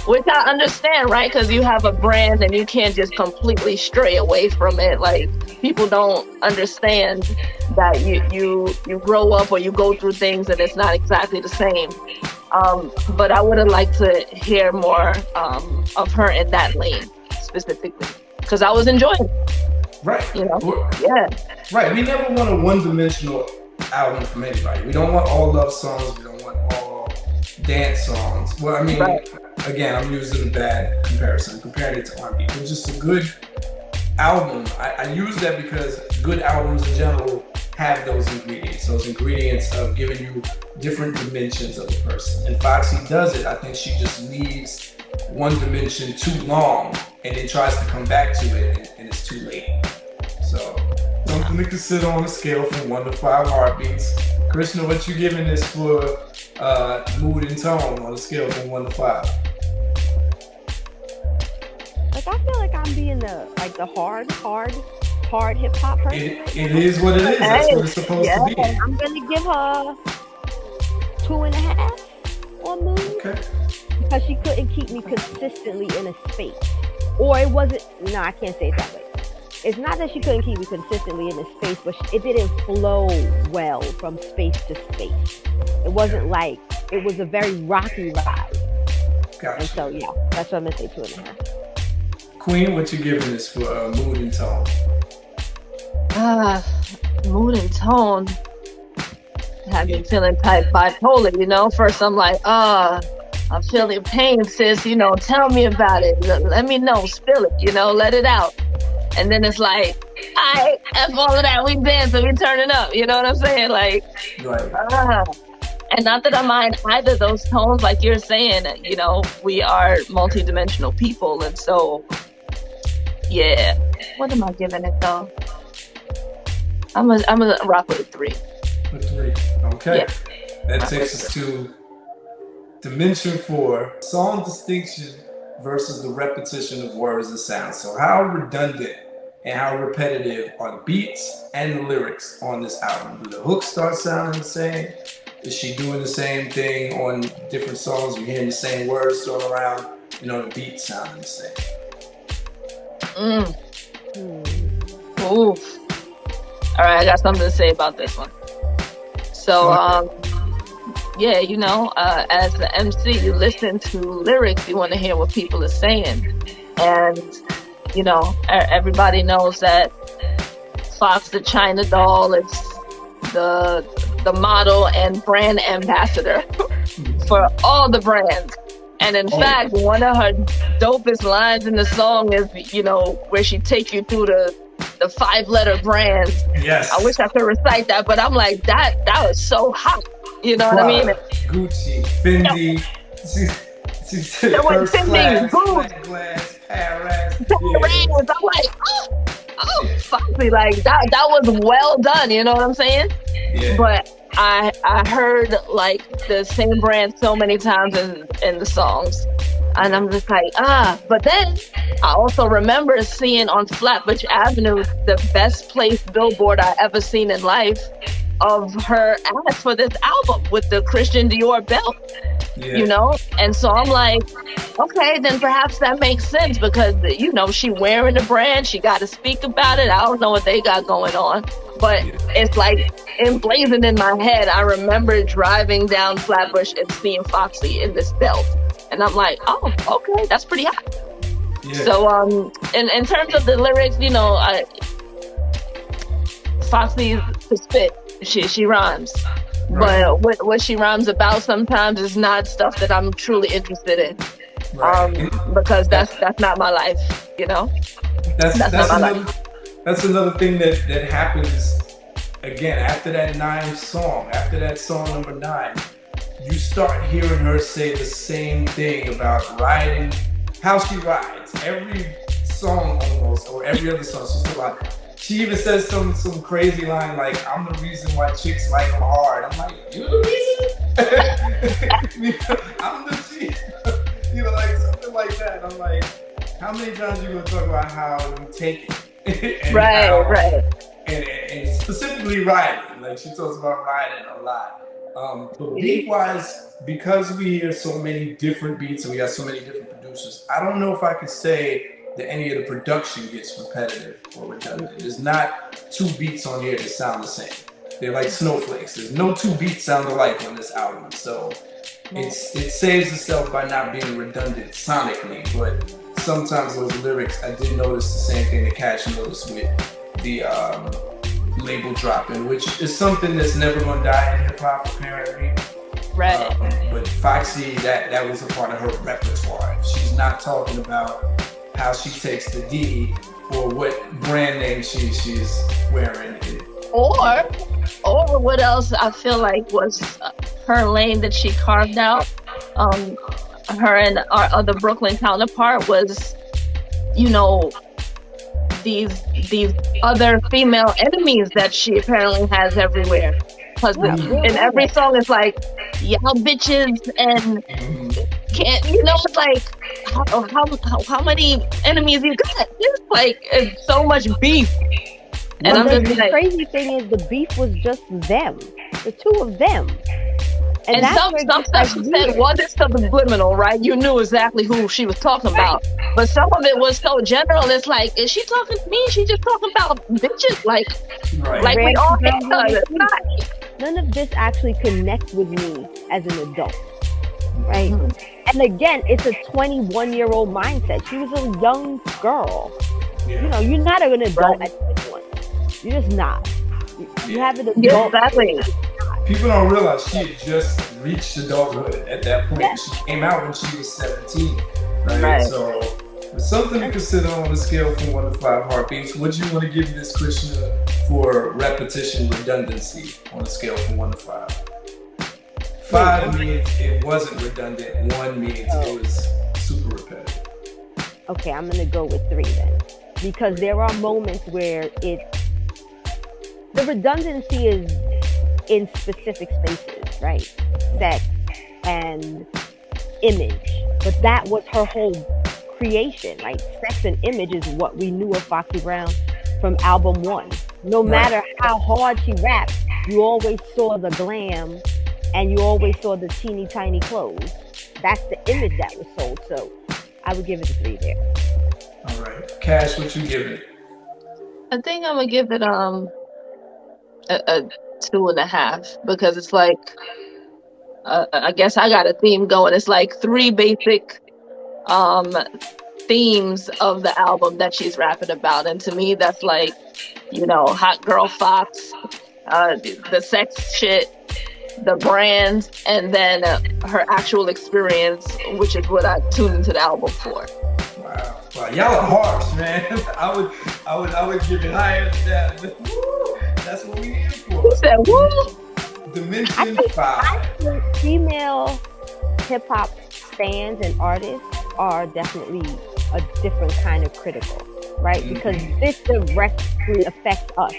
which I understand, right? Because you have a brand and you can't just completely stray away from it. Like, people don't understand that you grow up or you go through things and it's not exactly the same. But I would have liked to hear more of her in that lane specifically, because I was enjoying it. Right. You know? Yeah. Right. We never want a one-dimensional album from anybody. We don't want all love songs. We don't want all dance songs. Well, I mean, again, I'm using a bad comparison. I'm comparing it to R&B. It's just a good album. I use that because good albums in general have those ingredients of giving you different dimensions of a person. And Foxy does it. I think she just leaves one dimension too long and then tries to come back to it, and it's too late. So, something to consider on a scale from 1 to 5 heartbeats. Krishna, what you giving this for mood and tone on a scale from 1 to 5? Like, I feel like I'm being the hard hip hop person. It is what it is. That's what it's supposed to be. I'm gonna give her 2.5 on mood. Okay. Because she couldn't keep me consistently in a space. Or it wasn't, no, I can't say it that way. It's not that she couldn't keep me consistently in a space, but it didn't flow well from space to space. It wasn't like, it was a very rocky ride. Gotcha. And so, yeah, that's what I'm going to say 2.5. Queen, what you giving this for mood and tone? Mood and tone. Have me feeling type bipolar, you know? First I'm like, I'm feeling pain, sis, you know, tell me about it. Let me know, spill it, you know, let it out. And then it's like, I F all of that, we dancing, we turning up, you know what I'm saying? Like, right. And not that I mind either of those tones, like you're saying, you know, we are multi-dimensional people. And so, yeah. What am I giving it though? I'm a rock with a 3. A 3, okay. Yeah. That takes us to Dimension 4, song distinction versus the repetition of words and sounds. So how redundant and how repetitive are the beats and the lyrics on this album? Do the hooks start sounding the same? Is she doing the same thing on different songs? You're hearing the same words thrown around, you know, the beats sounding the same. Oof. All right, I got something to say about this one. So, yeah, you know, as the MC, you listen to lyrics, you want to hear what people are saying. And, you know, everybody knows that Fox the China doll is the model and brand ambassador for all the brands. And in fact, one of her dopest lines in the song is, you know, where she take you through the 5-letter brands. Yes. I wish I could recite that, but I'm like, that was so hot. You know what I mean? Gucci, Fendi, she's first class, black glass, Paris. I'm like, oh, Foxy, like that was well done. You know what I'm saying? Yeah. But I heard like the same brand so many times in the songs, and I'm just like, But then I also remember seeing on Flatbush Avenue the best placed billboard I ever seen in life of her ads for this album with the Christian Dior belt, you know? And so I'm like, okay, then perhaps that makes sense because, you know, she wearing the brand, she got to speak about it. I don't know what they got going on, but it's like emblazoned in my head. I remember driving down Flatbush and seeing Foxy in this belt. And I'm like, oh, okay, that's pretty hot. Yeah. So, in terms of the lyrics, you know, Foxy to spit. She rhymes. Right. but what she rhymes about sometimes is not stuff that I'm truly interested in. Right. Because That, that's not my life, you know. that's That's not that's my life. another thing that happens again after that nine song. After that song number 9, you start hearing her say the same thing about riding, how she rides. Every song almost, or every other song, she's still like. She even says some crazy line like, "I'm the reason why chicks like them hard." I'm like, "You're the reason?" I'm the shit. Like something like that. I'm like, how many times are you gonna talk about how you take it and Right, how right. and specifically riding? Like she talks about riding a lot. But beat wise, because we hear so many different beats and we got so many different producers, I don't know if I could say that any of the production gets repetitive or redundant. There's not 2 beats on here that sound the same. They're like snowflakes. There's no 2 beats sound alike on this album. So it saves itself by not being redundant sonically, but sometimes those lyrics, I did notice the same thing that Cash noticed with the label dropping, which is something that's never gonna die in hip hop apparently. Right. But Foxy, that was a part of her repertoire. She's not talking about how she takes the D or what brand name she's wearing. Or what else I feel like was her lane that she carved out. Her and our other Brooklyn counterpart was, these other female enemies that she apparently has everywhere. Because in every song it's like, y'all bitches and can't, it's like, how many enemies you got? It's like, it's so much beef. And the crazy thing is the beef was just them, the 2 of them. And some stuff she said wasn't subliminal, right? You knew exactly who she was talking about. But some of it was so general. It's like, is she talking to me? She just talking about bitches, like we all hate her. None of this actually connects with me as an adult, right? And again, it's a 21-year-old mindset. She was a young girl. Yeah. You're not an adult at 21. You're just not. You have an adult. Exactly. People don't realize she had just reached adulthood at that point. Yeah. She came out when she was 17, right? So it's something to consider on a scale from 1 to 5 heartbeats. What do you want to give this, Krishna, for repetition redundancy on a scale from 1 to 5? 5 means it wasn't redundant. 1 means it was super repetitive. Okay, I'm going to go with 3 then. Because there are moments where the redundancy is in specific spaces, right? Sex and image. But that was her whole creation, right? Sex and image is what we knew of Foxy Brown from album 1. No matter how hard she rapped, you always saw the glam and you always saw the teeny tiny clothes. That's the image that was sold. So I would give it a 3 there. All right. Cash, what you give it? I think I'm gonna give it a 2.5, because it's like, I guess I got a theme going. It's like 3 basic themes of the album that she's rapping about, and to me that's like, hot girl Fox, the sex shit, the brand, and then her actual experience, which is what I tuned into the album for. Wow, y'all are harsh, man. I would give it higher than that. Woo, that's what we here for. Who said woo? Dimension 5. I think female hip hop fans and artists are definitely a different kind of critical, right? Because this directly affects us.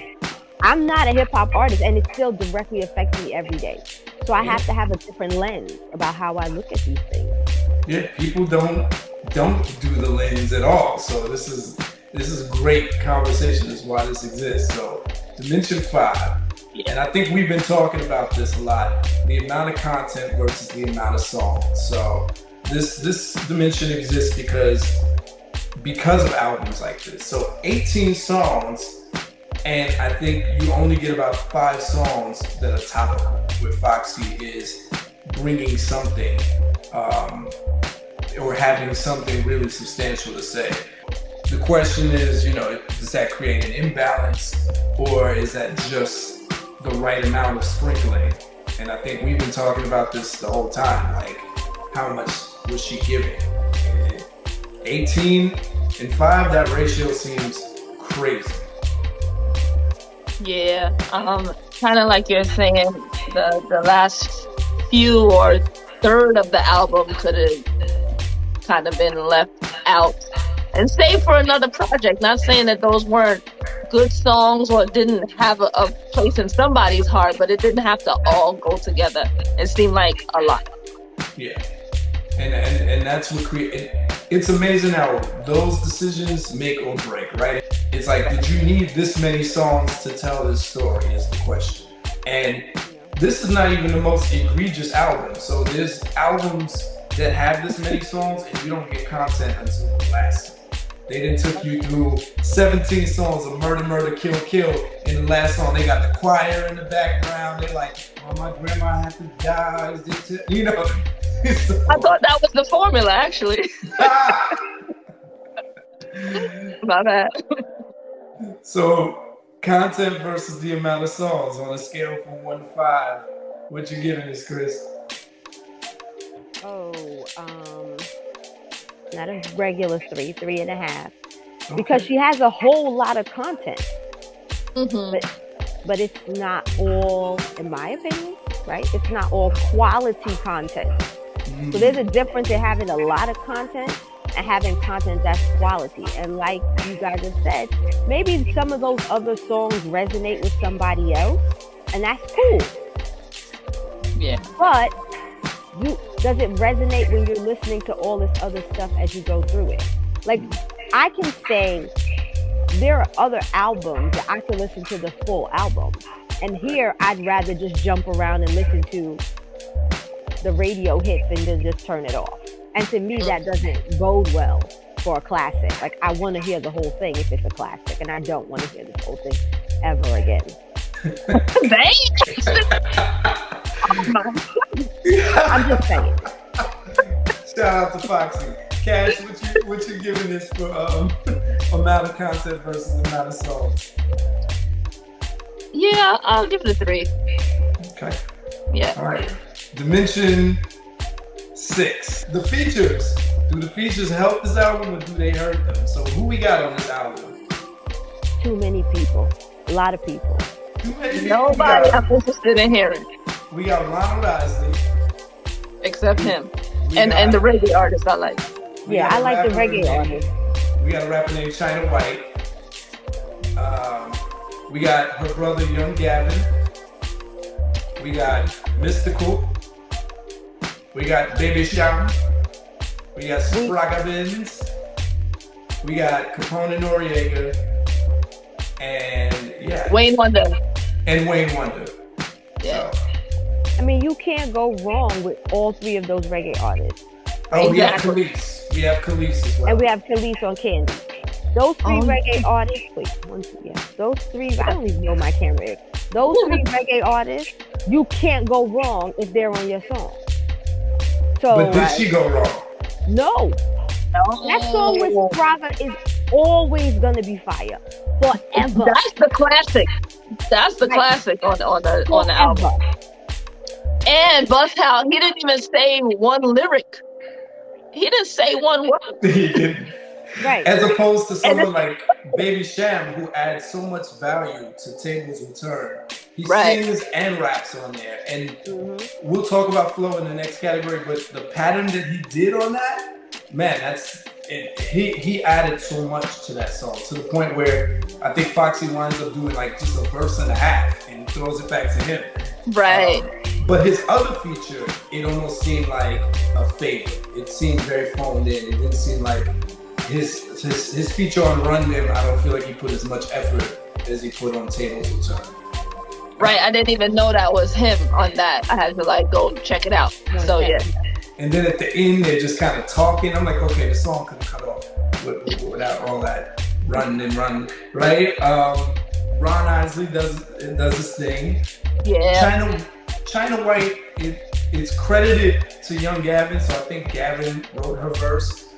I'm not a hip hop artist, and it still directly affects me every day. So I have to have a different lens about how I look at these things. Yeah, people don't do the lens at all. So this is great conversation. This is why this exists. So Dimension 5. And I think we've been talking about this a lot. The amount of content versus the amount of songs. So this dimension exists because of albums like this. So 18 songs, and I think you only get about 5 songs that are topical, where Foxy is bringing something or having something really substantial to say. The question is, does that create an imbalance, or is that just the right amount of sprinkling? And I think we've been talking about this the whole time. Like, how much was she giving? 18 and 5, that ratio seems crazy. Yeah, kind of like you're saying, the last few or third of the album could have kind of been left out and saved for another project. Not saying that those weren't good songs or didn't have a place in somebody's heart, but it didn't have to all go together. It seemed like a lot. Yeah, and that's what it's amazing how those decisions make or break, right? It's like, did you need this many songs to tell this story is the question. And this is not even the most egregious album. So there's albums that have this many songs and you don't get content until the last song. They then took you through 17 songs of murder, murder, kill, kill. In the last song, they got the choir in the background. They're like, oh, my grandma had to die. You know. I thought that was the formula, actually. My bad. So, content versus the amount of songs on a scale from 1 to 5. What you giving this, Chris? Not a regular 3, 3.5. Okay. Because she has a whole lot of content. Mm-hmm. But it's not all, in my opinion, right? It's not all quality content. Mm. So there's a difference in having a lot of content and having content that's quality. And like you guys have said, maybe some of those other songs resonate with somebody else, and that's cool. Yeah. But does it resonate when you're listening to all this other stuff as you go through it? Like, I can say there are other albums that I can listen to the full album. And here, I'd rather just jump around and listen to the radio hits and then just turn it off. And to me, that doesn't bode well for a classic. Like, I want to hear the whole thing if it's a classic, and I don't want to hear this whole thing ever again. I'm just saying. Shout out to Foxy. Cash, what you giving this for amount of content versus amount of songs? Yeah, I'll give it a 3. Okay. Yeah. All right. Dimension 6. The features. Do the features help this album or do they hurt them? So who we got on this album? Too many people. A lot of people. Too many people. Nobody I'm interested in hearing. We got Ronald Isley. Except him. And the reggae artist I like. Yeah, I like the reggae artist. We got a rapper named China White. We got her brother Young Gavin. We got Mystical. We got Baby Sham. We got Spraga Benz. We got Capone Noriega. And yeah. Wayne Wonder. And Wayne Wonder. Yeah. So. I mean, you can't go wrong with all 3 of those reggae artists. Oh, exactly. We have Khalees. We have Khalees as well. And we have Khalees on Candy. Those 3 reggae artists, those 3, I don't even know my camera. Those 3 reggae artists, you can't go wrong if they're on your song. So, but did she go wrong? No. That song with Spraga is always gonna be fire. Forever. That's the classic. That's the classic on the album. And bust out, he didn't even say one lyric. He didn't say one word. He didn't. Right. As opposed to someone like Baby Sham, who adds so much value to Tables Will Turn. He sings and raps on there. And we'll talk about flow in the next category, but the pattern that he did on that, man, that's it. He added so much to that song, to the point where I think Foxy winds up doing like just a verse and a half and throws it back to him. Right. But his other feature, it almost seemed like a favor. It seemed very phoned in. It didn't seem like his feature on Run Them. I don't feel like he put as much effort as he put on Tables Will Turn. Right, I didn't even know that was him on that. I had to like go check it out. So yeah. And then at the end, they're just kind of talking. I'm like, okay, the song could have cut off without all that run and run, right? Ron Isley does his thing. Yeah. China White, it's credited to Young Gavin, so I think Gavin wrote her verse,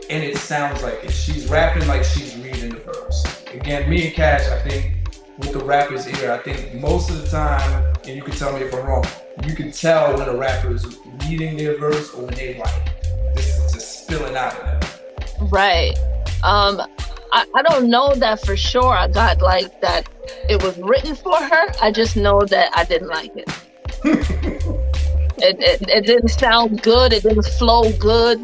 and it sounds like it. She's rapping like she's reading the verse. Again, me and Cash, I think with the rapper's ear. I think most of the time, and you can tell me if I'm wrong, you can tell when a rapper is reading their verse or when they like this is just spilling out of them. Right. I don't know that for sure. I got like that it was written for her. I just know that I didn't like it. It didn't sound good. It didn't flow good.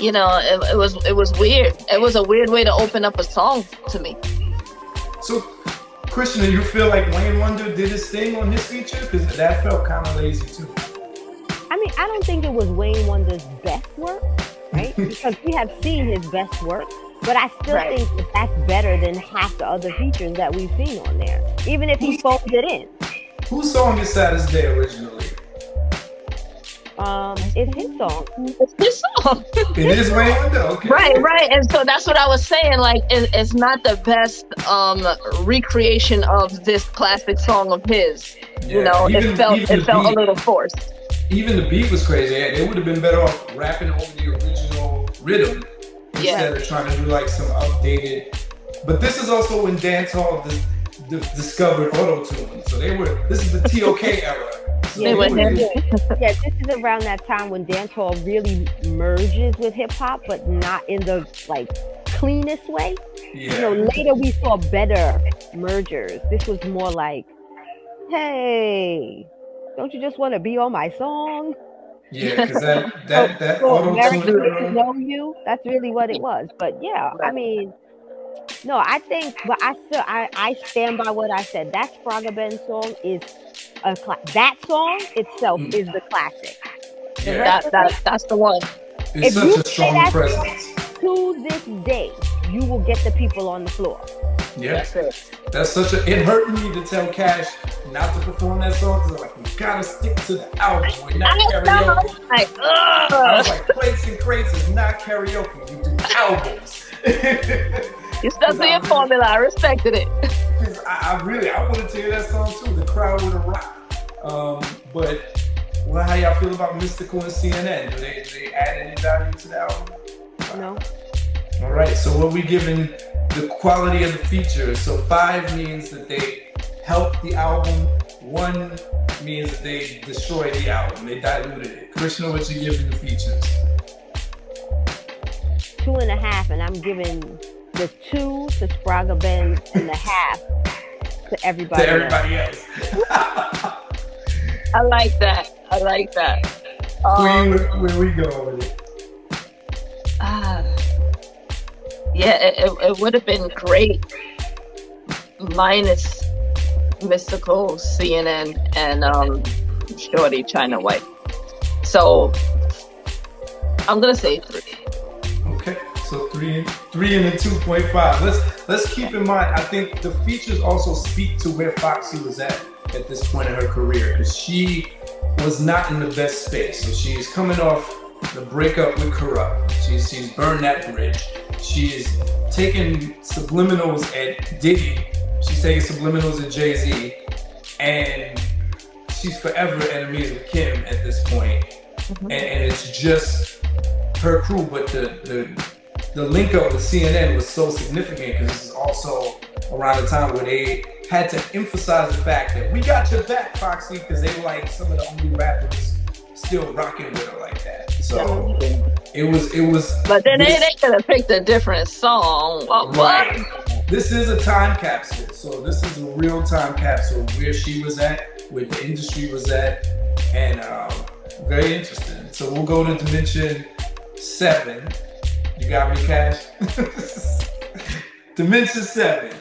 You know, it was weird. It was a weird way to open up a song to me. So, Krishna, you feel like Wayne Wonder did his thing on this feature? Because that felt kind of lazy too. I mean, I don't think it was Wayne Wonder's best work, right? Because we have seen his best work, but I still think that that's better than half the other features that we've seen on there, even if he phoned it in. Whose song is Saddest Day originally? It's his song. It's his song. It is Wayne Wonder, okay. Right. And so that's what I was saying. Like, it's not the best recreation of this classic song of his. Yeah, you know, it felt a little forced. Even the beat was crazy. Yeah, they would have been better off rapping over the original rhythm instead of trying to do like some updated. But this is also when dancehall discovered auto-tune. So this is the TOK era. So this is around that time when dancehall really merges with hip hop, but not in the like cleanest way. Yeah. You know, later we saw better mergers. This was more like, hey, don't you just want to be on my song? Yeah, because that auto-tune know you. That's really what it was. But yeah, I mean, no, I think, but I stand by what I said. That Sprague Ben song is that song itself is the classic. That's the one. It's such a strong presence. To this day, you will get the people on the floor. Yeah, that's it hurt me to tell Cash not to perform that song because I'm like, we gotta stick to the album. We're not karaoke. I was like, Plates and Crates is not karaoke. You do albums. You stuck to your formula. I respected it. I wanted to hear that song too. The crowd would have rocked. But how y'all feel about Mystical and CNN? Do they add any value to the album? No. All right. So what we giving the quality of the features? So 5 means that they helped the album. 1 means that they destroyed the album. They diluted it. Krishna, what you giving the features? 2.5, and I'm giving the 2 to Sprague Ben and the half to everybody else. I like that. Queen, where we go with it? It would have been great minus Mystical, CNN, and Shorty China White. So I'm gonna say 3. Okay, so 3 and a 2.5. Let's keep in mind. I think the features also speak to where Foxy was at this point in her career, because she was not in the best space. So she's coming off the breakup with Corrupt. She's burned that bridge. She's taking subliminals at Diddy. She's taking subliminals at Jay-Z, and she's forever enemies with Kim at this point. And it's just her crew, but the link up with CNN was so significant because this is also around the time where they had to emphasize the fact that we got your back, Foxy, because they were like some of the only rappers still rocking with her like that. So it was. But then they could have picked a different song. Right. This is a time capsule. So this is a real time capsule where she was at, where the industry was at, and very interesting. So we'll go to Dimension 7. You got me, Cash? Dimension 7.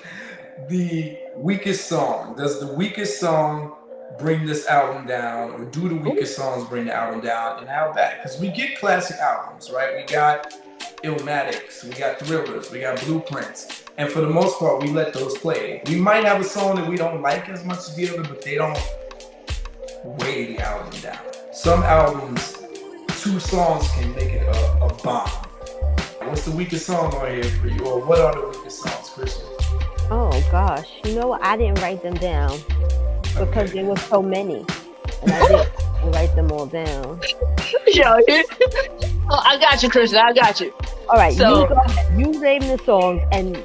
The weakest song. Does the weakest song bring this album down, or do the weakest songs bring the album down, and how bad? Because we get classic albums, right? We got Illmatics, we got Thrillers, we got Blueprints, and for the most part, we let those play. We might have a song that we don't like as much as the other, but they don't weigh the album down. Some albums, 2 songs can make it a bomb. What's the weakest song on here for you, or what are the weakest songs, Krishna? Oh gosh, you know what? I didn't write them down because there were so many, and I didn't write them all down. I got you, Krishna. I got you. All right, so you name the songs, and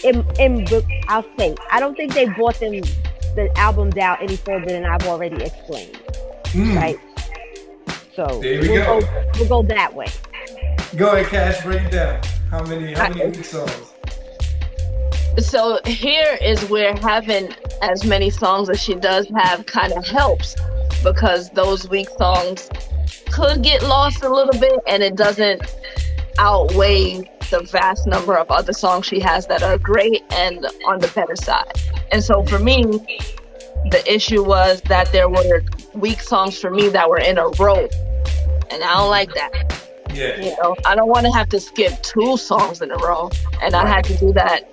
I'll say, I don't think they brought the album down any further than I've already explained. Right? So there we go. We'll go that way. Go ahead, Cash, break it down. How many weak songs? So here is where having as many songs as she does have kind of helps, because those weak songs could get lost a little bit, and it doesn't outweigh the vast number of other songs she has that are great and on the better side. And so for me, the issue was that there were weak songs for me that were in a row, and I don't like that. Yeah. You know, I don't want to have to skip 2 songs in a row, and I had to do that,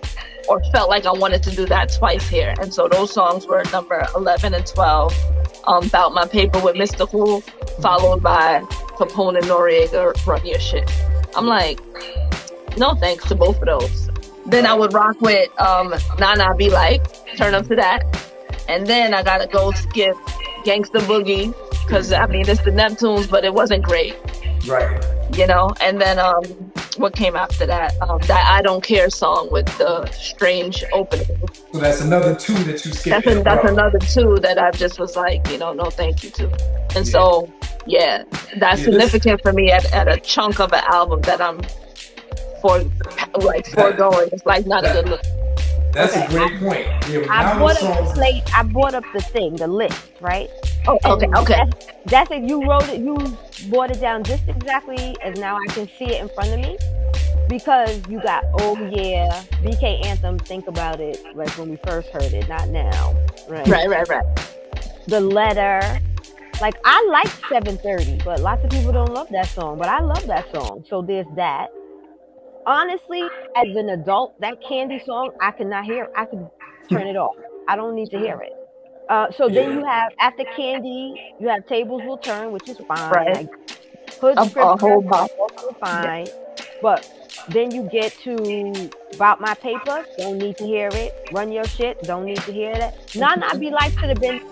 or felt like I wanted to do that twice here. And so those songs were number 11 and 12, Bout My Paper with Mystical, followed by Capone and Noriega, Run Your Shit. I'm like, no thanks to both of those. Then I would rock with Nana Be Like, turn up to that. And then I gotta go skip Gangsta Boogie, because I mean it's the Neptunes, but it wasn't great. Right. You know, and then what came after that? That I Don't Care song with the strange opening. So that's another 2 that you skipped. That's another 2 that I just was like, you know, no thank you to. And so, yeah, that's significant for me at a chunk of an album that I'm foregoing. It's like not a good look. That's a great point. I brought up the list, right? Oh, okay. That's it. You wrote it. You brought it down just exactly as now I can see it in front of me, because you got Oh Yeah, BK Anthem. Think About It, like when we first heard it, not now. Right. The Letter. Like I like 7:30, but lots of people don't love that song. But I love that song. So there's that. Honestly, as an adult, that Candy song I could not hear. I could turn it off. I don't need to hear it. Then you have, after Candy, you have Tables Will Turn, which is fine. Right. Like, Hood Scripture, also fine. Yeah. But then you get to About My Paper, don't need to hear it. Run Your Shit, don't need to hear that. Nana Be Like should have been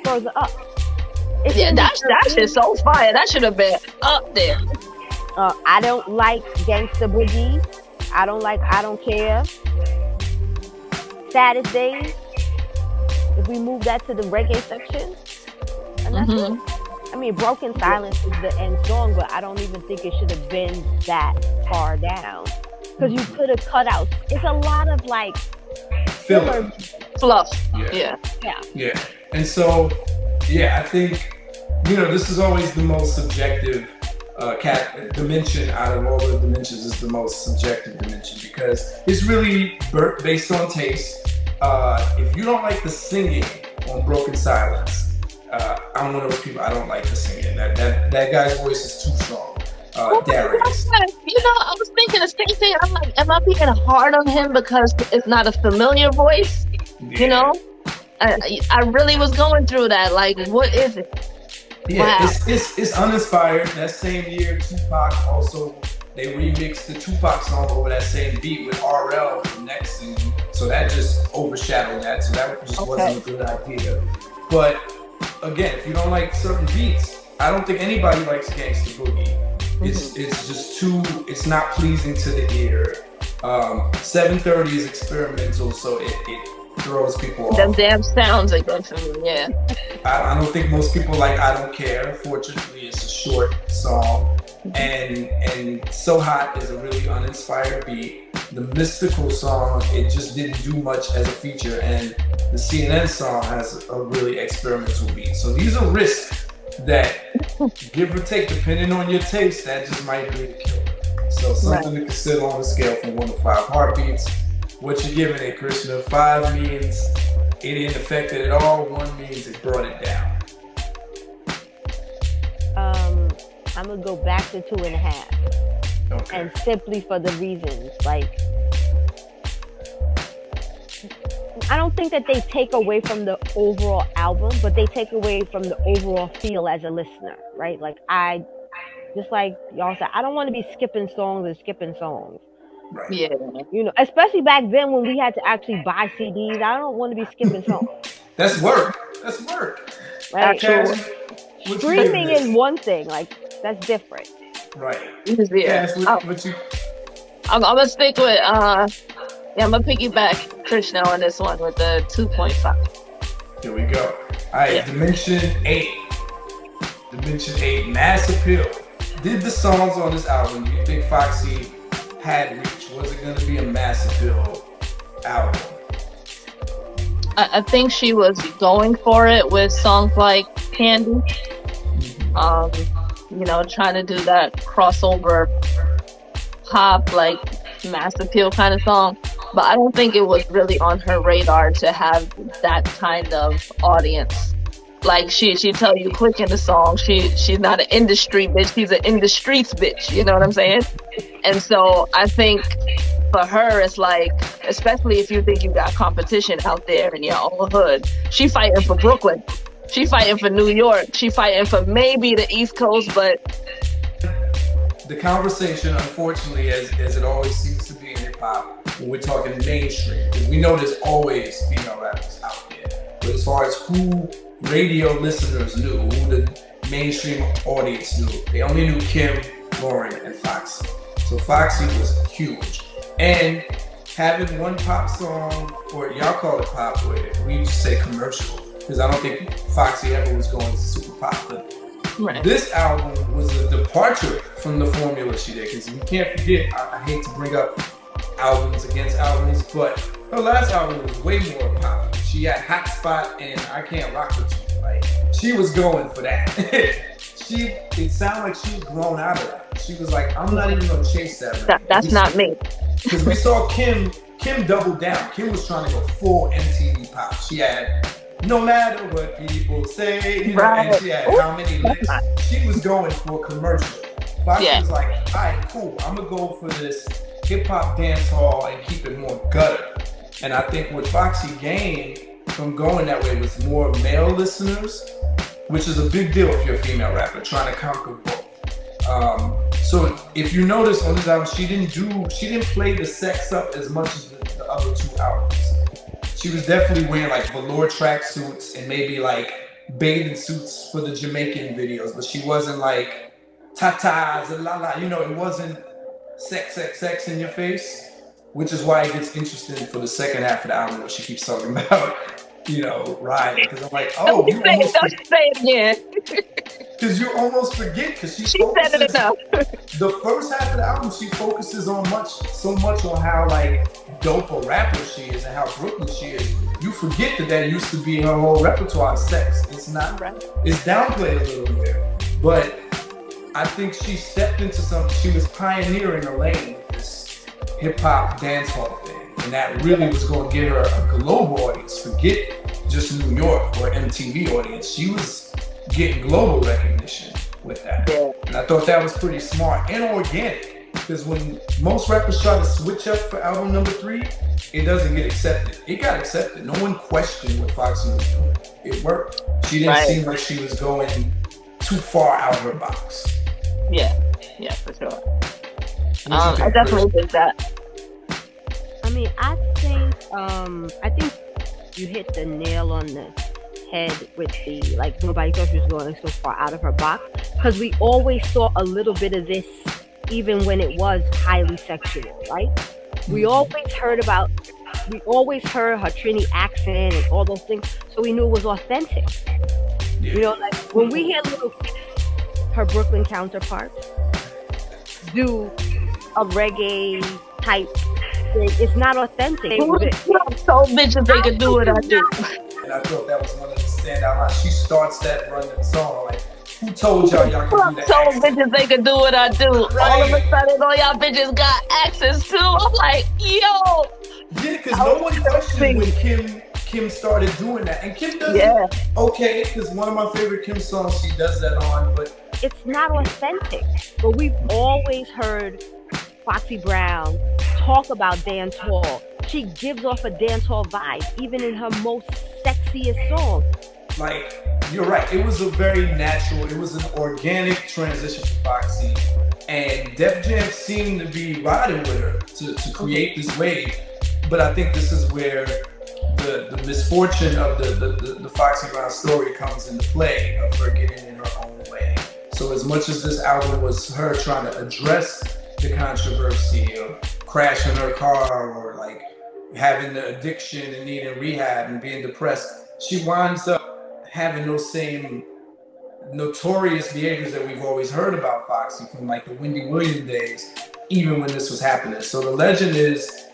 further up. That shit's so fire. That should have been up there. I don't like Gangsta Boogie. I don't like I Don't Care. Saddest Days. If we move that to the reggae section, and that's it. I mean, Broken Silence is the end song, but I don't even think it should have been that far down, because you could have cut out. It's a lot of like filler, fluff. Yeah. And so, I think this is always the most subjective dimension out of all the dimensions. Is the most subjective dimension, because it's really based on taste. If you don't like the singing on Broken Silence, I'm one of those people. I don't like the singing. That guy's voice is too strong. Darius. I was thinking the same thing. I'm like, am I being hard on him because it's not a familiar voice? Yeah. I really was going through that. Like, what is it? Yeah, wow. It's uninspired. That same year, Tupac also, they remixed the Tupac song over that same beat with RL from Next Singing. So that just overshadowed that. So that just wasn't a good idea. But again, if you don't like certain beats, I don't think anybody likes Gangsta Boogie. It's just it's not pleasing to the ear. 7:30 is experimental, so it throws people off. Them damn sounds again for me, yeah. I don't think most people like I Don't Care. Fortunately, it's a short song. And So Hot is a really uninspired beat. The Mystical song, it just didn't do much as a feature. And the CNN song has a really experimental beat. So these are risks that, give or take, depending on your taste, that just might be a killer. So something to consider on the scale from 1 to 5 heartbeats. What you're giving it, Krishna? 5 means it didn't affect it at all. 1 means it brought it down. I'm gonna go back to 2.5. Okay. And simply for the reasons, like, I don't think that they take away from the overall album, but they take away from the overall feel as a listener, right? Like, just like y'all said, I don't want to be skipping songs. Right. Yeah. Especially back then when we had to actually buy CDs. I don't want to be skipping songs. That's work. Right. Streaming is one thing. Like, that's different. Right. Yeah. Cash, what you... I'm gonna stick with Yeah, I'm gonna piggyback Krishna on this one with the 2.5. Here we go. All right, Yeah. Dimension 8. Dimension 8, Mass Appeal. Did the songs on this album, do you think Foxy had reach? Was it going to be a mass appeal album? I think she was going for it with songs like Candy. You know, trying to do that crossover pop, like mass appeal kind of song. But I don't think it was really on her radar to have that kind of audience. Like she tell you quick in the song, she's not an industry bitch, she's an in the streets bitch. You know what I'm saying? And so I think for her, it's like, especially if you think you got competition out there in your own hood, she fighting for Brooklyn, she fighting for New York, she fighting for maybe the East Coast, but the conversation, unfortunately, as it always seems to be in hip hop, when we're talking mainstream, because we know there's always female rappers out there, but as far as who radio listeners knew, who the mainstream audience knew, they only knew Kim, Lauren, and Foxy. So Foxy was huge. And having one pop song, or y'all call it pop, or we just say commercial, because I don't think Foxy ever was going super pop, but right. This album was a departure from the formula she did, because you can't forget, I hate to bring up albums against albums, but her last album was way more pop. She had Hot Spot and I Can't Rock With You. Like, she was going for that. It sounded like she had grown out of that. She was like, I'm not even gonna chase that. That's not me. Because we saw Kim doubled down. Kim was trying to go full MTV pop. She had No Matter What People Say, you know, and she had How Many Licks. She was going for commercial. Foxy was like, all right, cool, I'm gonna go for this hip hop dance hall and keep it more gutter. And I think what Foxy gained from going that way was more male listeners, which is a big deal if you're a female rapper, trying to conquer both. So if you notice on this album, she didn't play the sex up as much as the other two albums. She was definitely wearing like velour tracksuits and maybe like bathing suits for the Jamaican videos, but she wasn't like tatas and la la, you know, it wasn't sex in your face. Which is why it gets interesting for the second half of the album, where she keeps talking about, you know, riding. Because I'm like, oh, don't say it again. Because you almost forget, because she said it enough. The first half of the album, she focuses on so much on how like dope a rapper she is and how Brooklyn she is. You forget that used to be her whole repertoire, sex. It's not right. It's downplayed a little bit, but I think she stepped into something. She was pioneering a lane. Hip-hop dancehall thing, and that really was going to get her a global audience. Forget just New York or MTV audience. She was getting global recognition with that. And I thought that was pretty smart and organic, because when most rappers try to switch up for album number 3, it doesn't get accepted. It got accepted. No one questioned what Foxy was doing. It worked. She didn't seem like she was going too far out of her box. Yeah, for sure. I definitely think that. I mean, I think you hit the nail on the head with the, like, nobody thought she was going so far out of her box, because we always saw a little bit of this, even when it was highly sexual, right? We always heard her Trini accent and all those things, so we knew it was authentic. You know, like when we hear her Brooklyn counterparts do a reggae type thing, it's not authentic. So bitches they could do what I do. And I thought that was one of the standout lines. She starts that run of the song like, who told y'all can do that? So bitches they could do what I do. Right. All of a sudden all y'all bitches got access to. I'm like, yo. Yeah, because no one questioned when Kim started doing that. And Kim does it okay, because one of my favorite Kim songs she does that on, but it's not authentic. But we've always heard Foxy Brown talk about dancehall. She gives off a dancehall vibe, even in her most sexiest song. Like, you're right. It was a very natural, it was an organic transition for Foxy. And Def Jam seemed to be riding with her to create this wave. But I think this is where the misfortune of the Foxy Brown story comes into play, of her getting in her own way. So as much as this album was her trying to address the controversy of crashing her car or like having the addiction and needing rehab and being depressed, she winds up having those same notorious behaviors that we've always heard about Foxy from like the Wendy Williams days, even when this was happening. So the legend is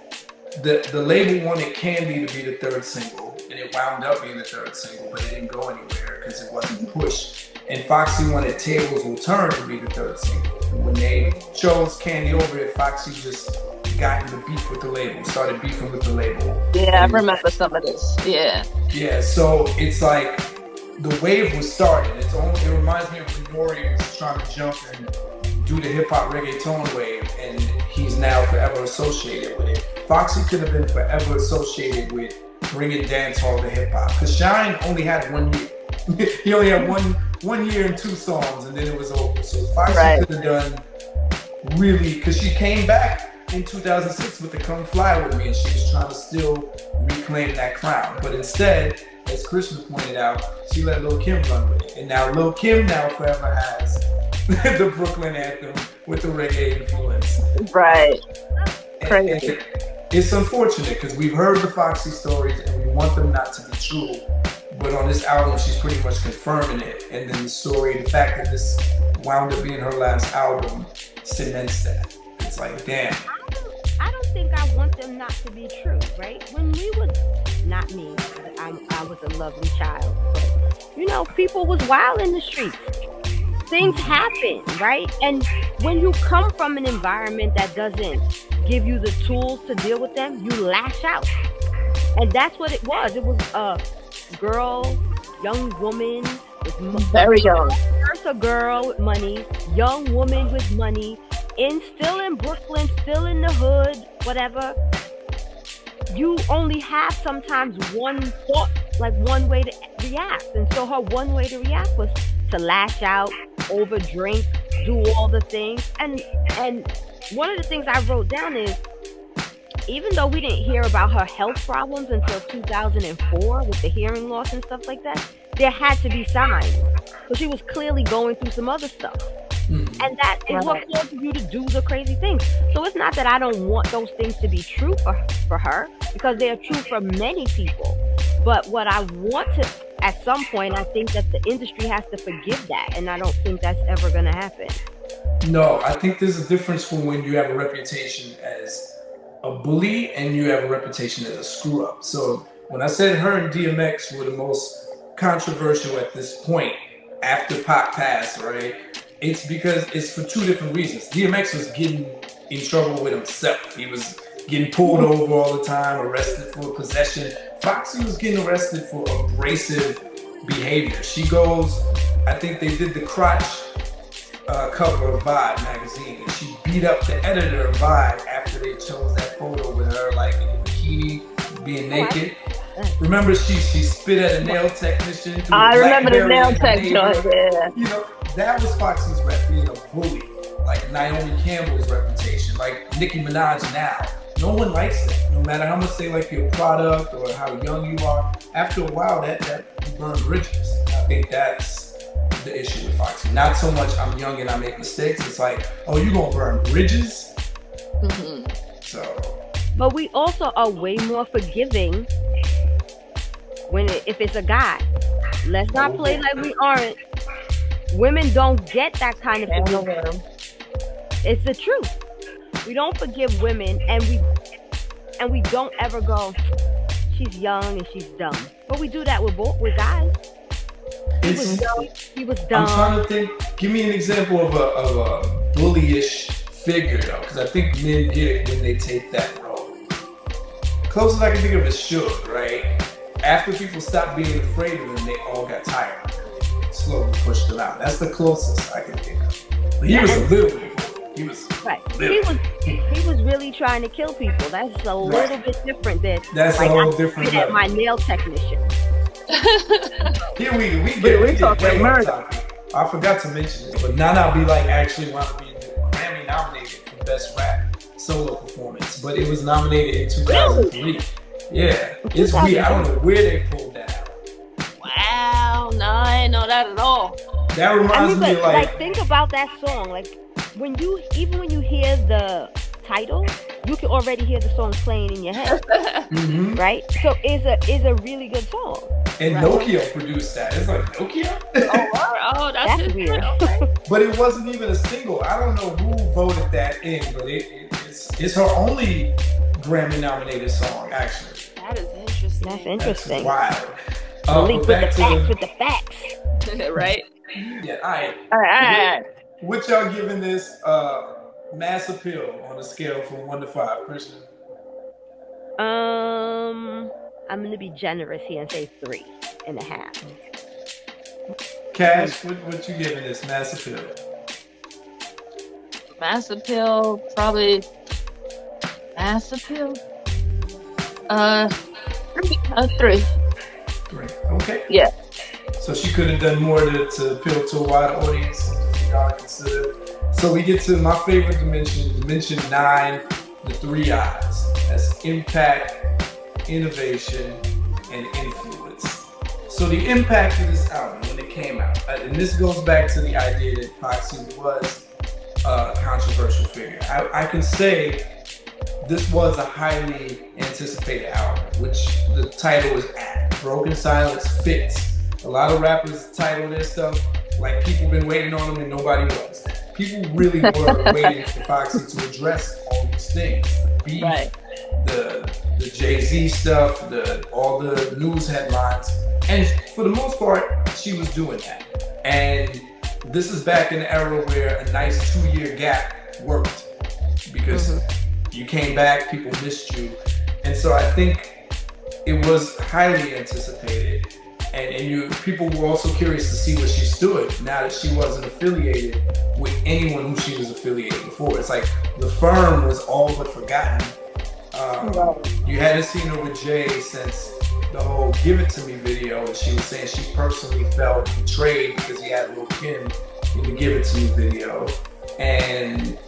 the label wanted Candy to be the third single, and it wound up being the third single, but it didn't go anywhere because it wasn't pushed. And Foxy wanted Tables Will Turn to be the third single. And when they chose Candy over it, Foxy just got into beef with the label, started beefing with the label. Yeah, I remember some of this. Yeah. Yeah, so it's like the wave was started. It reminds me of when Nori was trying to jump and do the hip hop reggaeton wave, and he's now forever associated with it. Foxy could have been forever associated with bringing dancehall to hip hop. Cause Shine only had 1 year. He only had one year and 2 songs, and then it was over. So Foxy could have done really, cause she came back in 2006 with the Come Fly With Me, and she was trying to still reclaim that crown. But instead, as Krishna pointed out, she let Lil' Kim run with it. And now Lil' Kim now forever has the Brooklyn anthem with the reggae influence. Right. Crazy. And it's unfortunate because we've heard the Foxy stories and we want them not to be true. But on this album, she's pretty much confirming it. And then the fact that this wound up being her last album cements that. It's like, damn. I don't think I want them not to be true, right? When we were, not me, I was a lovely child, but you know, people was wild in the streets. Things happen, right? And when you come from an environment that doesn't give you the tools to deal with them, you lash out. And that's what it was. It was a girl, young woman with money. Very young. First a girl with money, young woman with money, still in Brooklyn, still in the hood, whatever. You only have sometimes one thought, like one way to react. And so her one way to react was to lash out, over drink, do all the things. And one of the things I wrote down is, even though we didn't hear about her health problems until 2004 with the hearing loss and stuff like that, there had to be signs. So she was clearly going through some other stuff. Mm-hmm. And that is what causes you to do the crazy things. So it's not that I don't want those things to be true for her, because they are true for many people. But what I want to, at some point, I think that the industry has to forgive that. And I don't think that's ever going to happen. No, I think there's a difference from when you have a reputation as a bully and you have a reputation as a screw up. So when I said her and DMX were the most controversial at this point after Pac passed, right? It's because it's for 2 different reasons. DMX was getting in trouble with himself. He was getting pulled over all the time, arrested for possession. Foxy was getting arrested for abrasive behavior. She goes, I think they did the crotch cover of Vibe magazine, and she beat up the editor of Vibe after they chose that photo with her like in a bikini, being naked. Remember, she spit at a nail technician. I remember the nail tech joint. Yeah. You know, that was Foxy's rep, being a bully. Like Naomi Campbell's reputation, like Nicki Minaj now. No one likes that. No matter how much they like your product or how young you are, after a while, that you burn bridges. I think that's the issue with Foxy. Not so much I'm young and I make mistakes. It's like, oh, you gonna burn bridges? Mm-hmm. So. But we also are way more forgiving if it's a guy. Let's not play like we aren't. Women don't get that kind of forgiveness. It's the truth. We don't forgive women, and we don't ever go, she's young and she's dumb. But we do that with guys. He was young, he was dumb. I'm trying to think. Give me an example of a bullyish figure, though, because I think men get it when they take that role. Closest I can think of is Suge, right? After people stopped being afraid of him, they all got tired of him. Slowly pushed him out. That's the closest I can think of. But he was a little bit. He was right. He was really trying to kill people. That's a little bit different than that's like, a whole different level. My nail technician. Here we talking murder. I forgot to mention this, but Nana be like actually wound up being Grammy nominated for Best Rap Solo Performance, but it was nominated in 2003. Really? Yeah, it's weird. I don't know where they pulled that out. Wow, no, I didn't know that at all. That reminds me of like think about that song. Like when you hear the title, you can already hear the song playing in your head, right? So it's a really good song. And right? Nokia produced that. It's like Nokia. That's weird. But it wasn't even a single. I don't know who voted that in, but it's her only Grammy-nominated song, actually. That is interesting. That's interesting. That's wild. Malik with the facts. Right? Yeah, all right. What y'all giving this mass appeal on a scale from 1 to 5, Krishna? I'm gonna be generous here and say 3.5. Cash, what you giving this mass appeal? Mass appeal, probably mass appeal. 3. 3. Okay. Yeah. So she could have done more to appeal to a wide audience. You gotta consider. So we get to my favorite dimension 9, the 3 I's. That's impact, innovation, and influence. So the impact of this album when it came out, and this goes back to the idea that Foxy was a controversial figure. I can say this was a highly anticipated album, which the title is apt. Broken Silence fits. A lot of rappers title their stuff like people been waiting on them and nobody was. People really were waiting for Foxy to address all these things. The beef, right. the Jay-Z stuff, all the news headlines. And for the most part, she was doing that. And this is back in the era where a nice 2-year gap worked because you came back, people missed you. And so I think it was highly anticipated. And people were also curious to see where she stood now that she wasn't affiliated with anyone who she was affiliated before. It's like the firm was all but forgotten. You hadn't seen her with Jay since the whole Give It To Me video, and she was saying she personally felt betrayed because he had Lil' Kim in the Give It To Me video. And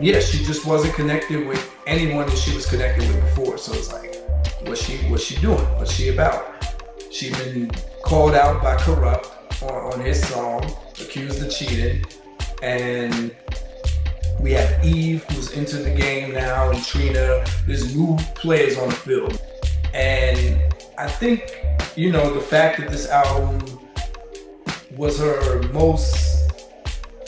yeah, she just wasn't connected with anyone that she was connected with before. So it's like, what's she doing? What's she about? She'd been called out by Corrupt on his song, accused of cheating. And we have Eve, who's into the game now, and Trina. There's new players on the field. And I think, the fact that this album was her most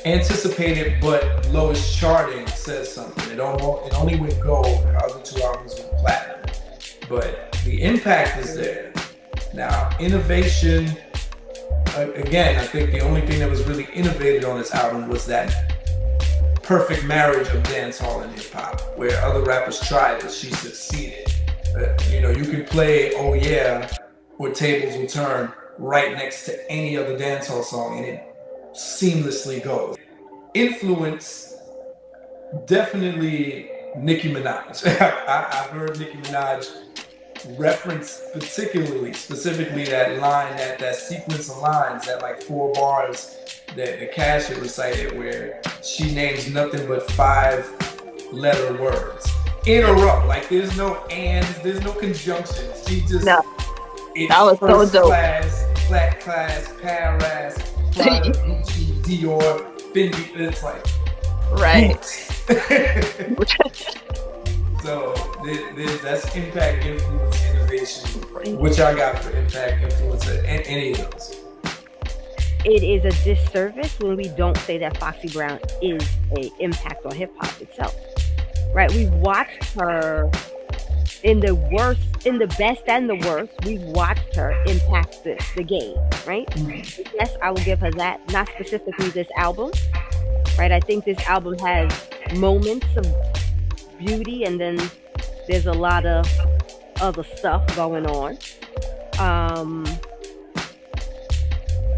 anticipated but lowest charting says something. It only went gold. The other 2 albums went platinum. But the impact is there. Now, innovation, again, I think the only thing that was really innovated on this album was that perfect marriage of dancehall and hip hop, where other rappers tried, but she succeeded. You can play Oh Yeah or Tables Will Turn right next to any other dancehall song and it seamlessly goes. Influence, definitely Nicki Minaj. I've heard Nicki Minaj reference specifically that line, that sequence of lines, that like 4 bars that the Cash had recited where she names nothing but 5-letter words in a row. Like there's no ands, there's no conjunctions. She just that was first so dope. class, flat class, Paris, Prada, Gucci, Dior, Fendi. It's like right. So that's impact, influence, innovation. What y'all got for impact, influence, any of those? It is a disservice when we don't say that Foxy Brown is an impact on hip hop itself. Right? We've watched her in the best and the worst. We've watched her impact the game. Right? Mm-hmm. Yes, I will give her that. Not specifically this album. Right? I think this album has moments of beauty, and then there's a lot of other stuff going on.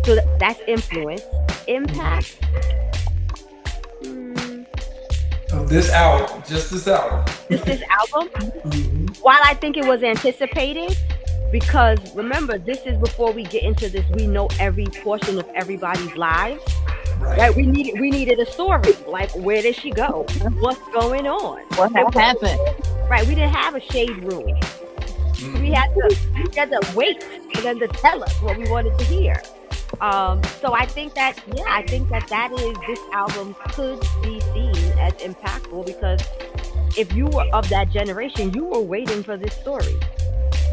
So that's influence. Impact. Of this album, just this album. This album. While I think it was anticipated, because remember, this is before we get into this. We know every portion of everybody's lives. Right. We needed a story. Like, where did she go? What's going on? What happened? Right. We didn't have a shade room. We had to wait for them to tell us what we wanted to hear. So I think that is, this album could be seen as impactful because if you were of that generation, you were waiting for this story.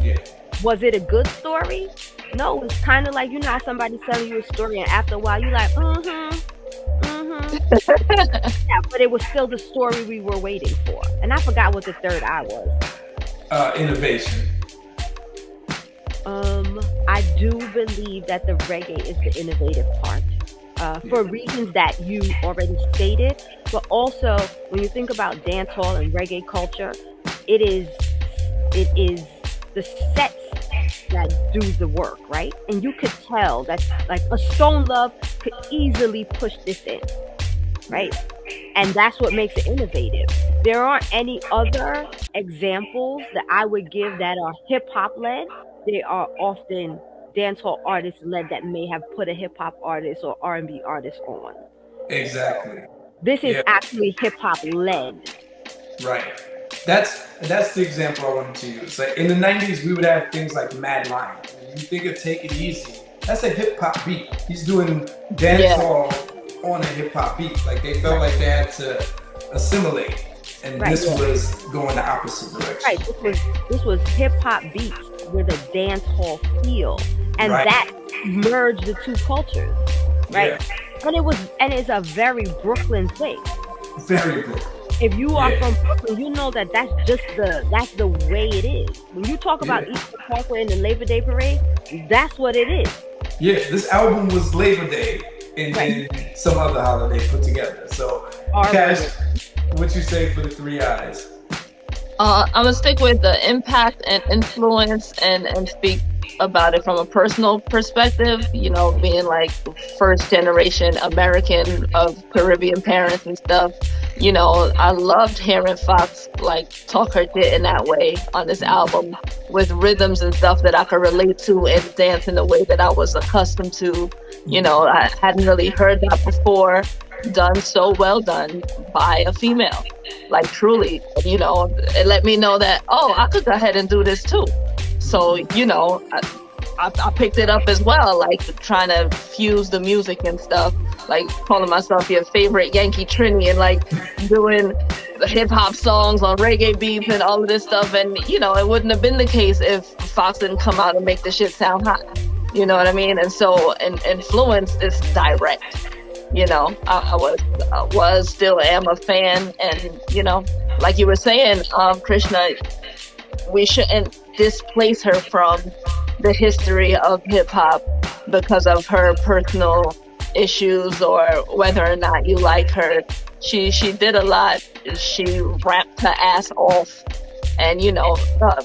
Yeah. Was it a good story? No, it's kind of like, you know how somebody's telling you a story and after a while you're like, yeah, but it was still the story we were waiting for. And I forgot what the third I was. Innovation. I do believe that the reggae is the innovative part. For reasons that you already stated, but also when you think about dancehall and reggae culture, it is the sets that do the work, right? And you could tell that like a Stone Love could easily push this in, right? And that's what makes it innovative. There aren't any other examples that I would give that are hip hop led. They are often dancehall artists led that may have put a hip hop artist or R&B artist on. Exactly. This is actually hip hop led. Right. That's the example I wanted to use. Like in the 90s, we would have things like Mad Lion. When you think of Take It Easy, that's a hip hop beat. He's doing dancehall on a hip hop beat. Like they felt like they had to assimilate, and this was going the opposite direction. Right. This was hip hop beats with a dancehall feel, and that merged the two cultures. Right. Yeah. And it's a very Brooklyn thing. Very Brooklyn. If you are from Brooklyn, you know that that's the way it is. When you talk about Eastern Parkway and the Labor Day Parade, that's what it is. Yeah, this album was Labor Day and then some other holiday put together. So, Cash, what you say for the 3 eyes? I'm gonna stick with the impact and influence and speak about it from a personal perspective, you know, being like first generation American of Caribbean parents and stuff. You know, I loved hearing Fox like talk her shit in that way on this album with rhythms and stuff that I could relate to and dance in the way that I was accustomed to. You know, I hadn't really heard that before done so well done by a female. Like truly, you know, it let me know that, oh, I could go ahead and do this too. So, you know, I picked it up as well, like trying to fuse the music and stuff, like calling myself your favorite Yankee Trini and like doing the hip hop songs on reggae beats and all of this stuff. And, you know, it wouldn't have been the case if Fox didn't come out and make the shit sound hot. You know what I mean? And so influence is direct. You know, I was, still am a fan. And, you know, like you were saying, Krishna, we shouldn't displace her from the history of hip hop because of her personal issues or whether or not you like her. She did a lot. She rapped her ass off and, you know,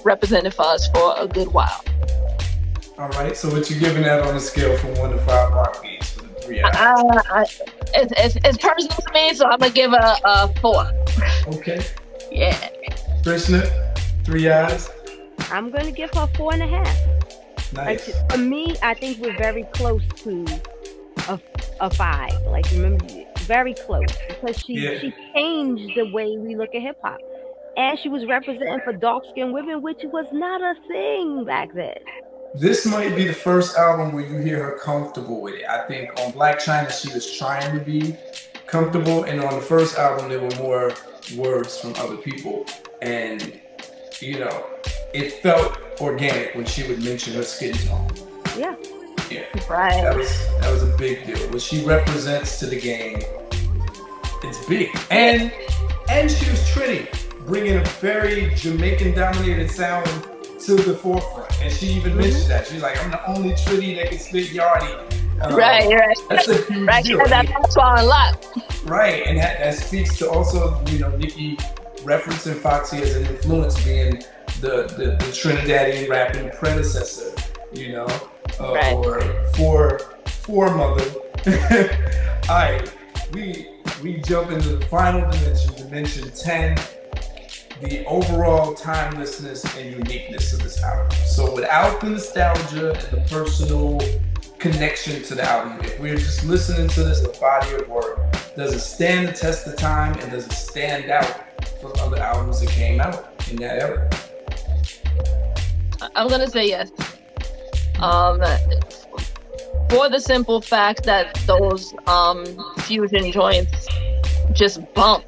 represented for us for a good while. All right. So what you giving that on a scale from 1 to 5 rock beats for the 3 hours? It's personal to me, so I'm going to give a 4. Okay. Yeah. Krishna, 3 hours? I'm going to give her 4.5. Nice. Like, for me, I think we're very close to a 5. Like, remember, very close. Because she changed the way we look at hip hop. And she was representing for dark-skinned women, which was not a thing back then. This might be the first album where you hear her comfortable with it. I think on Black China, she was trying to be comfortable. And on the first album, there were more words from other people. And, you know, it felt organic when she would mention her skin tone. Yeah. Yeah. Right. That was a big deal. What she represents to the game, it's big. And she was Trini, bringing a very Jamaican-dominated sound to the forefront. And she even mentioned that. She's like, I'm the only Trini that can spit Yardie. Right. That's a huge deal. That's why a lot. Right. And that speaks to also, you know, Nicki referencing Foxy as an influence, being the Trinidadian rapping predecessor, you know, or foremother. All right, we jump into the final dimension 10, the overall timelessness and uniqueness of this album. So without the nostalgia and the personal connection to the album, if we're just listening to this as a body of work, does it stand the test of time and does it stand out from other albums that came out in that era? I'm gonna say yes. For the simple fact that those fusion joints just bump.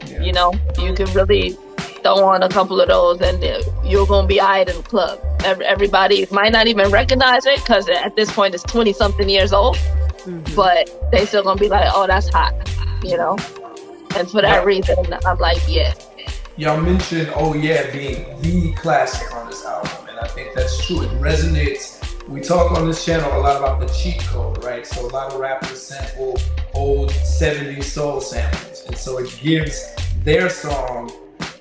Yeah. You know, you can really throw on a couple of those and you're gonna be alright in the club. Everybody might not even recognize it because at this point it's 20-something years old, but they still gonna be like, oh, that's hot, you know. And for that reason, I'm like, yeah. Y'all mentioned "Oh Yeah" being the classic on this album, and I think that's true. It resonates. We talk on this channel a lot about the cheat code, right? So a lot of rappers sample old 70s soul samples, and so it gives their song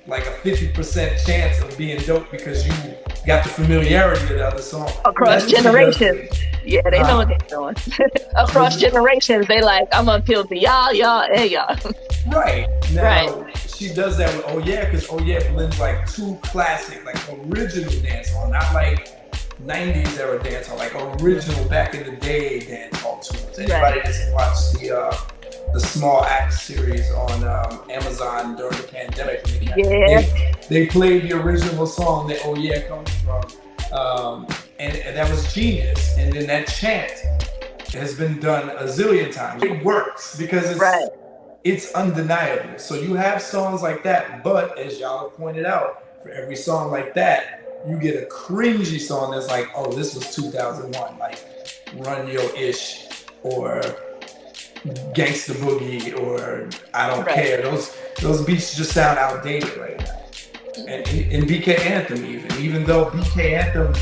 like a 50% chance of being dope because you got the familiarity of the other song. Across generations. Yeah, they know what they're doing. Across generations, they like, I'm gonna appeal to y'all, and y'all. Right. Now, she does that with "Oh Yeah" because "Oh Yeah" blends like two classic, like original dancehall, not like 90s era dancehall, like original back in the day dancehall tunes. Anybody that's watched the Small Act series on Amazon during the pandemic, they played the original song that "Oh Yeah" comes from, and that was genius. And then that chant has been done a zillion times. It works because it's undeniable. So you have songs like that, but as y'all have pointed out, for every song like that, you get a cringy song that's like, oh, this was 2001, like Run Yo Ish or Gangsta Boogie or I Don't Care. Those beats just sound outdated right now. And BK Anthem even though BK Anthem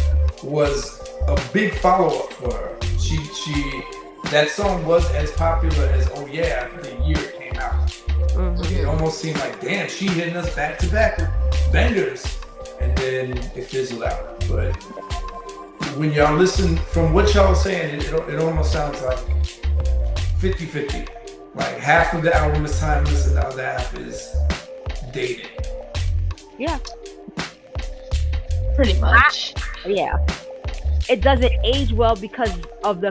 was a big follow-up for her, that song was as popular as "Oh Yeah" after the year it came out. It almost seemed like, damn, she hitting us back to back with bangers. And then it fizzled out. But when y'all listen, from what y'all saying, it almost sounds like 50-50. Like half of the album is timeless and the other half is dated. Yeah. Pretty much. Yeah. It doesn't age well because of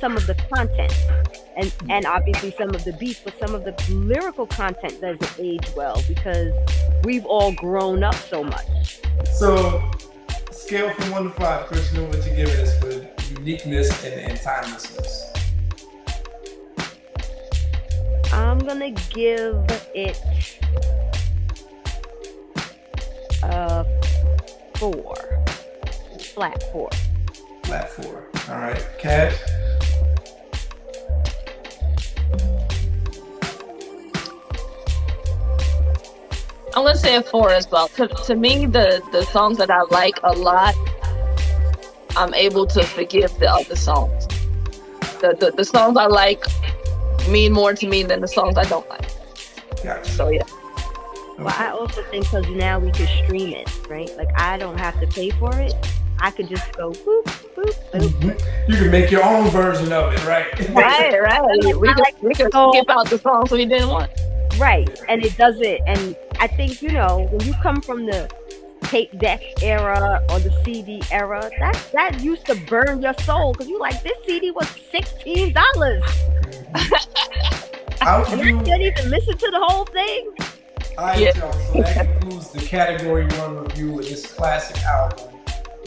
some of the content. And obviously some of the beats, but some of the lyrical content doesn't age well because we've all grown up so much. So, scale from 1 to 5, Krishna, what you giving us for uniqueness and timelessness? I'm gonna give it a 4. Flat 4. Flat 4. All right, Kash. I'm gonna say a 4 as well. To me, the songs that I like a lot, I'm able to forgive the other songs. The songs I like mean more to me than the songs I don't like. Gotcha. So yeah. Well, I also think because now we can stream it, right? Like I don't have to pay for it. I could just go boop, boop, boop. You can make your own version of it, right? Right. We can skip out the songs we didn't want. Right, and it does it. And I think, when you come from the tape deck era or the CD era, that used to burn your soul because you like, this CD was $16. And you didn't even listen to the whole thing. So that concludes the Category 1 review of this classic album,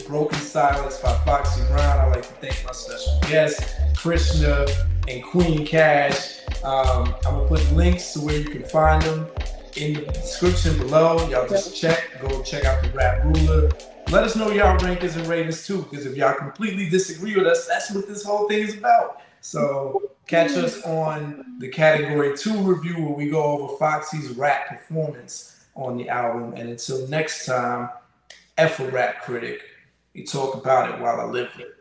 Broken Silence by Foxy Brown. I'd like to thank my special guests, Krishna and Kween Kash. I'm gonna put links to where you can find them in the description below. Y'all just go check out the Rap Ruler. Let us know y'all rankings and ratings too, because if y'all completely disagree with us, that's what this whole thing is about. So catch us on the Category 2 review where we go over Foxy's rap performance on the album. And until next time, F a Rap Critic. We talk about it while I live it.